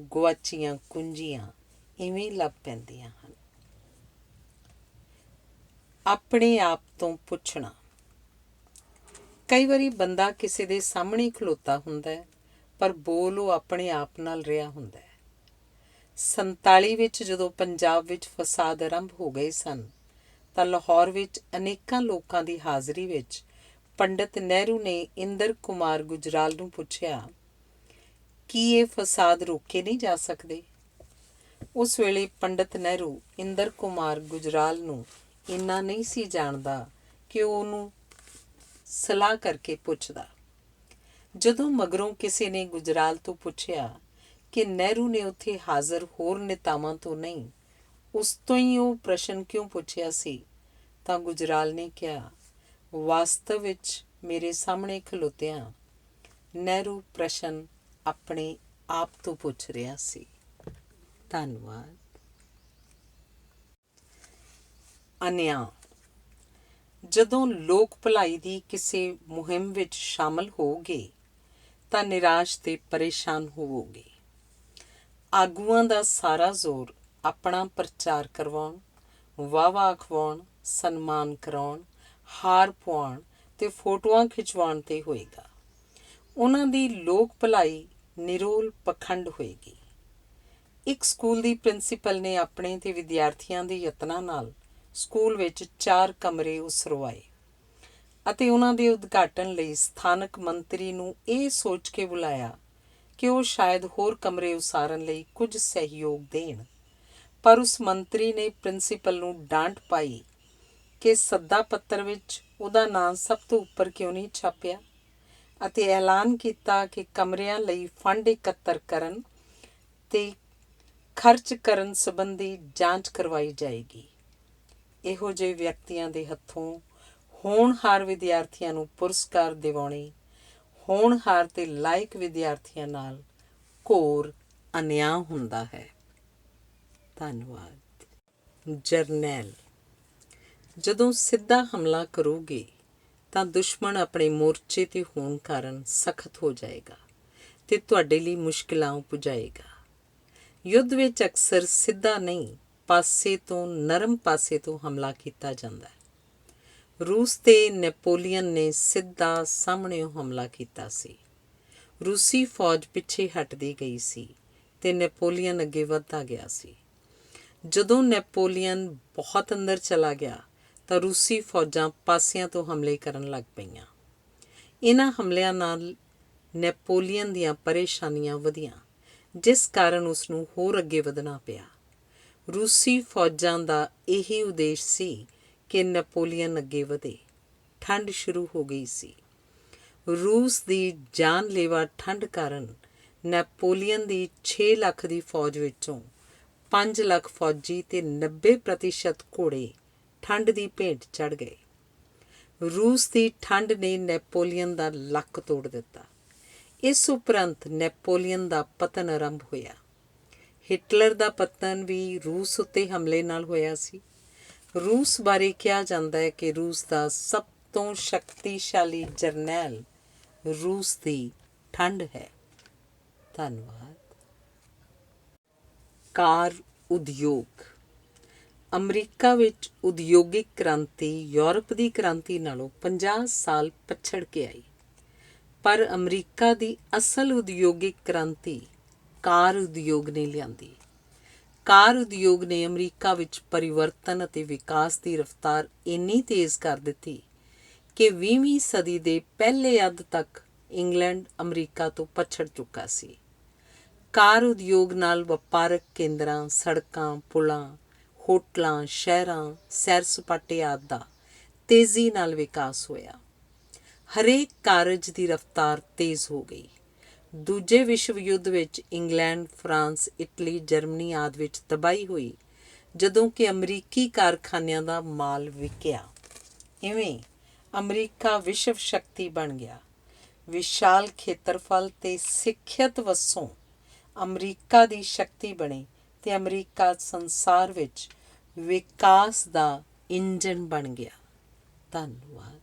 ਗੁਆਚੀਆਂ ਕੁੰਜੀਆਂ ਇਵੇਂ ਲੱਭ ਪੈਂਦੀਆਂ ਹਨ। ਆਪਣੇ ਆਪ ਤੋਂ ਪੁੱਛਣਾ। ਕਈ ਵਾਰੀ ਬੰਦਾ ਕਿਸੇ ਦੇ ਸਾਹਮਣੇ ਖਲੋਤਾ ਹੁੰਦਾ ਹੈ, ਪਰ ਬੋਲ ਉਹ ਆਪਣੇ ਆਪ ਨਾਲ ਰਿਹਾ ਹੁੰਦਾ ਹੈ। 47 ਵਿੱਚ ਜਦੋਂ ਪੰਜਾਬ ਵਿੱਚ ਫਸਾਦ ਆਰੰਭ ਹੋ ਗਏ ਸਨ, ਤਾਂ ਲਾਹੌਰ ਵਿੱਚ ਅਨੇਕਾਂ ਲੋਕਾਂ ਦੀ ਹਾਜ਼ਰੀ ਵਿੱਚ ਪੰਡਿਤ ਨਹਿਰੂ ਨੇ ਇੰਦਰ ਕੁਮਾਰ ਗੁਜਰਾਲ ਨੂੰ ਪੁੱਛਿਆ, ਕੀ ਇਹ ਫਸਾਦ ਰੋਕੇ ਨਹੀਂ ਜਾ ਸਕਦੇ? ਉਸ ਵੇਲੇ ਪੰਡਿਤ ਨਹਿਰੂ ਇੰਦਰ ਕੁਮਾਰ ਗੁਜਰਾਲ ਨੂੰ ਇੰਨਾ ਨਹੀਂ ਸੀ ਜਾਣਦਾ ਕਿ ਉਹ ਉਹਨੂੰ ਸਲਾਹ ਕਰਕੇ ਪੁੱਛਦਾ। ਜਦੋਂ ਮਗਰੋਂ ਕਿਸੇ ਨੇ ਗੁਜਰਾਲ ਤੋਂ ਪੁੱਛਿਆ ਕਿ ਨਹਿਰੂ ਨੇ ਉੱਥੇ ਹਾਜ਼ਰ ਹੋਰ ਨੇਤਾਵਾਂ ਤੋਂ ਨਹੀਂ, ਉਸ ਤੋਂ ਹੀ ਉਹ ਪ੍ਰਸ਼ਨ ਕਿਉਂ ਪੁੱਛਿਆ ਸੀ, ਤਾਂ ਗੁਜਰਾਲ ਨੇ ਕਿਹਾ, ਵਾਸਤਵ ਵਿੱਚ ਮੇਰੇ ਸਾਹਮਣੇ ਖਲੋਤਿਆਂ ਨਹਿਰੂ ਪ੍ਰਸ਼ਨ ਆਪਣੇ ਆਪ ਤੋਂ ਪੁੱਛ ਰਿਹਾ ਸੀ। ਧੰਨਵਾਦ। ਅਨਿਆਂ। ਜਦੋਂ ਲੋਕ ਭਲਾਈ ਦੀ ਕਿਸੇ ਮੁਹਿੰਮ ਵਿੱਚ ਸ਼ਾਮਲ ਹੋਵੋਗੇ ਤਾਂ ਨਿਰਾਸ਼ ਤੇ ਪਰੇਸ਼ਾਨ ਹੋਵੋਗੇ। ਆਗੂਆਂ ਦਾ ਸਾਰਾ ਜ਼ੋਰ ਆਪਣਾ ਪ੍ਰਚਾਰ ਕਰਵਾਉਣ, ਵਾਹ-ਵਾਹ ਅਖਵਾਉਣ, ਸਨਮਾਨ ਕਰਾਉਣ, ਹਾਰ ਪਵਾਉਣ ਤੇ ਫੋਟੋਆਂ ਖਿਚਵਾਉਣ 'ਤੇ ਹੋਏਗਾ। ਉਹਨਾਂ ਦੀ ਲੋਕ ਭਲਾਈ ਨਿਰੋਲ ਪਖੰਡ ਹੋਏਗੀ। ਇੱਕ ਸਕੂਲ ਦੀ ਪ੍ਰਿੰਸੀਪਲ ਨੇ ਆਪਣੇ ਤੇ ਵਿਦਿਆਰਥੀਆਂ ਦੇ ਯਤਨਾਂ ਨਾਲ ਸਕੂਲ ਵਿੱਚ 4 ਕਮਰੇ ਉਸਰਵਾਏ ਅਤੇ ਉਹਨਾਂ ਦੇ ਉਦਘਾਟਨ ਲਈ ਸਥਾਨਕ ਮੰਤਰੀ ਨੂੰ ਇਹ ਸੋਚ ਕੇ ਬੁਲਾਇਆ ਕਿ ਉਹ ਸ਼ਾਇਦ ਹੋਰ ਕਮਰੇ ਉਸਾਰਨ ਲਈ ਕੁਝ ਸਹਿਯੋਗ ਦੇਣ। ਪਰ ਉਸ ਮੰਤਰੀ ਨੇ ਪ੍ਰਿੰਸੀਪਲ ਨੂੰ ਡਾਂਟ ਪਾਈ ਕਿ ਸੱਦਾ ਪੱਤਰ ਵਿੱਚ ਉਹਦਾ ਨਾਂ ਸਭ ਤੋਂ ਉੱਪਰ ਕਿਉਂ ਨਹੀਂ ਛਾਪਿਆ ਅਤੇ ਐਲਾਨ ਕੀਤਾ ਕਿ ਕਮਰਿਆਂ ਲਈ ਫੰਡ ਇਕੱਤਰ ਕਰਨ ਤੇ ਖਰਚ ਕਰਨ ਸੰਬੰਧੀ ਜਾਂਚ ਕਰਵਾਈ ਜਾਏਗੀ। ਇਹੋ ਜਿਹੇ ਵਿਅਕਤੀਆਂ ਦੇ ਹੱਥੋਂ ਹੋਣਹਾਰ ਵਿਦਿਆਰਥੀਆਂ ਨੂੰ ਪੁਰਸਕਾਰ ਦਿਵਾਉਣੇ ਹੋਣਹਾਰ ਤੇ ਲਾਇਕ ਵਿਦਿਆਰਥੀਆਂ ਨਾਲ ਘੋਰ ਅਨਿਆਂ ਹੁੰਦਾ ਹੈ। ਧੰਨਵਾਦ। ਜਰਨੈਲ, ਜਦੋਂ ਸਿੱਧਾ ਹਮਲਾ ਕਰੋਗੇ ਤਾਂ ਦੁਸ਼ਮਣ ਆਪਣੇ ਮੋਰਚੇ 'ਤੇ ਹੋਣ ਕਾਰਨ ਸਖਤ ਹੋ ਜਾਏਗਾ ਅਤੇ ਤੁਹਾਡੇ ਲਈ ਮੁਸ਼ਕਿਲਾਂ ਉਪਜਾਏਗਾ। ਯੁੱਧ ਵਿੱਚ ਅਕਸਰ ਸਿੱਧਾ ਨਹੀਂ, ਪਾਸੇ ਤੋਂ ਨਰਮ ਪਾਸੇ ਤੋਂ ਹਮਲਾ ਕੀਤਾ ਜਾਂਦਾ ਹੈ। ਰੂਸ 'ਤੇ ਨੈਪੋਲੀਅਨ ਨੇ ਸਿੱਧਾ ਸਾਹਮਣਿਓਂ ਹਮਲਾ ਕੀਤਾ ਸੀ। ਰੂਸੀ ਫੌਜ ਪਿੱਛੇ ਹਟਦੀ ਗਈ ਸੀ ਅਤੇ ਨੈਪੋਲੀਅਨ ਅੱਗੇ ਵੱਧਦਾ ਗਿਆ ਸੀ। ਜਦੋਂ ਨੈਪੋਲੀਅਨ ਬਹੁਤ ਅੰਦਰ ਚਲਾ ਗਿਆ ਤਾਂ ਰੂਸੀ ਫੌਜਾਂ ਪਾਸਿਆਂ ਤੋਂ ਹਮਲੇ ਕਰਨ ਲੱਗ ਪਈਆਂ। ਇਹਨਾਂ ਹਮਲਿਆਂ ਨਾਲ ਨੈਪੋਲੀਅਨ ਦੀਆਂ ਪਰੇਸ਼ਾਨੀਆਂ ਵਧੀਆਂ, ਜਿਸ ਕਾਰਨ ਉਸਨੂੰ ਹੋਰ ਅੱਗੇ ਵਧਣਾ ਪਿਆ। ਰੂਸੀ ਫੌਜਾਂ ਦਾ ਇਹੀ ਉਦੇਸ਼ ਸੀ ਕਿ ਨੈਪੋਲੀਅਨ ਅੱਗੇ ਵਧੇ। ਠੰਡ ਸ਼ੁਰੂ ਹੋ ਗਈ ਸੀ। ਰੂਸ ਦੀ ਜਾਨਲੇਵਾ ਠੰਡ ਕਾਰਨ ਨੈਪੋਲੀਅਨ ਦੀ 6 ਲੱਖ ਦੀ ਫੌਜ ਵਿੱਚੋਂ 5 ਲੱਖ ਫੌਜੀ ਅਤੇ 90% ਘੋੜੇ ਠੰਡ ਦੀ ਭੇਂਟ ਚੜ੍ਹ ਗਏ। ਰੂਸ ਦੀ ਠੰਡ ਨੇ ਨੈਪੋਲੀਅਨ ਦਾ ਲੱਕ ਤੋੜ ਦਿੱਤਾ। ਇਸ ਉਪਰੰਤ ਨੈਪੋਲੀਅਨ ਦਾ ਪਤਨ ਆਰੰਭ ਹੋਇਆ। ਹਿਟਲਰ ਦਾ ਪਤਨ ਵੀ ਰੂਸ ਉੱਤੇ ਹਮਲੇ ਨਾਲ ਹੋਇਆ ਸੀ। ਰੂਸ ਬਾਰੇ ਕਿਹਾ ਜਾਂਦਾ ਹੈ ਕਿ ਰੂਸ ਦਾ ਸਭ ਤੋਂ ਸ਼ਕਤੀਸ਼ਾਲੀ ਜਰਨੈਲ ਰੂਸ ਦੀ ਠੰਡ ਹੈ। ਧੰਨਵਾਦ। ਕਾਰ ਉਦਯੋਗ। ਅਮਰੀਕਾ ਵਿੱਚ ਉਦਯੋਗਿਕ ਕ੍ਰਾਂਤੀ ਯੂਰਪ ਦੀ ਕ੍ਰਾਂਤੀ ਨਾਲੋਂ 50 ਸਾਲ ਪਛੜ ਕੇ ਆਈ, ਪਰ ਅਮਰੀਕਾ ਦੀ ਅਸਲ ਉਦਯੋਗਿਕ ਕ੍ਰਾਂਤੀ ਕਾਰ ਉਦਯੋਗ ਨੇ ਲਿਆਂਦੀ। ਕਾਰ ਉਦਯੋਗ ਨੇ ਅਮਰੀਕਾ ਵਿੱਚ ਪਰਿਵਰਤਨ ਅਤੇ ਵਿਕਾਸ ਦੀ ਰਫ਼ਤਾਰ ਇੰਨੀ ਤੇਜ਼ ਕਰ ਦਿੱਤੀ ਕਿ 20ਵੀਂ ਸਦੀ ਦੇ ਪਹਿਲੇ ਅੱਧ ਤੱਕ ਇੰਗਲੈਂਡ ਅਮਰੀਕਾ ਤੋਂ ਪਛੜ ਚੁੱਕਾ ਸੀ। ਕਾਰ ਉਦਯੋਗ ਨਾਲ ਵਪਾਰਕ ਕੇਂਦਰਾਂ, ਸੜਕਾਂ, ਪੁਲਾਂ, ਹੋਟਲਾਂ, ਸ਼ਹਿਰਾਂ, ਸੈਰ ਸਪਾਟੇ ਆਦਿ ਦਾ ਤੇਜ਼ੀ ਨਾਲ ਵਿਕਾਸ ਹੋਇਆ। ਹਰੇਕ ਕਾਰਜ ਦੀ ਰਫ਼ਤਾਰ ਤੇਜ਼ ਹੋ ਗਈ। ਦੂਜੇ ਵਿਸ਼ਵ ਯੁੱਧ ਵਿੱਚ ਇੰਗਲੈਂਡ, ਫਰਾਂਸ, ਇਟਲੀ, ਜਰਮਨੀ ਆਦਿ ਵਿੱਚ ਤਬਾਹੀ ਹੋਈ, ਜਦੋਂ ਕਿ ਅਮਰੀਕੀ ਕਾਰਖਾਨਿਆਂ ਦਾ ਮਾਲ ਵਿਕਿਆ। ਇਵੇਂ ਅਮਰੀਕਾ ਵਿਸ਼ਵ ਸ਼ਕਤੀ ਬਣ ਗਿਆ। ਵਿਸ਼ਾਲ ਖੇਤਰਫਲ ਅਤੇ ਸਿੱਖਿਅਤ ਵਸੋਂ ਅਮਰੀਕਾ ਦੀ ਸ਼ਕਤੀ ਬਣੇ ਅਤੇ ਅਮਰੀਕਾ ਸੰਸਾਰ ਵਿੱਚ ਵਿਕਾਸ ਦਾ ਇੰਜਣ ਬਣ ਗਿਆ। ਧੰਨਵਾਦ।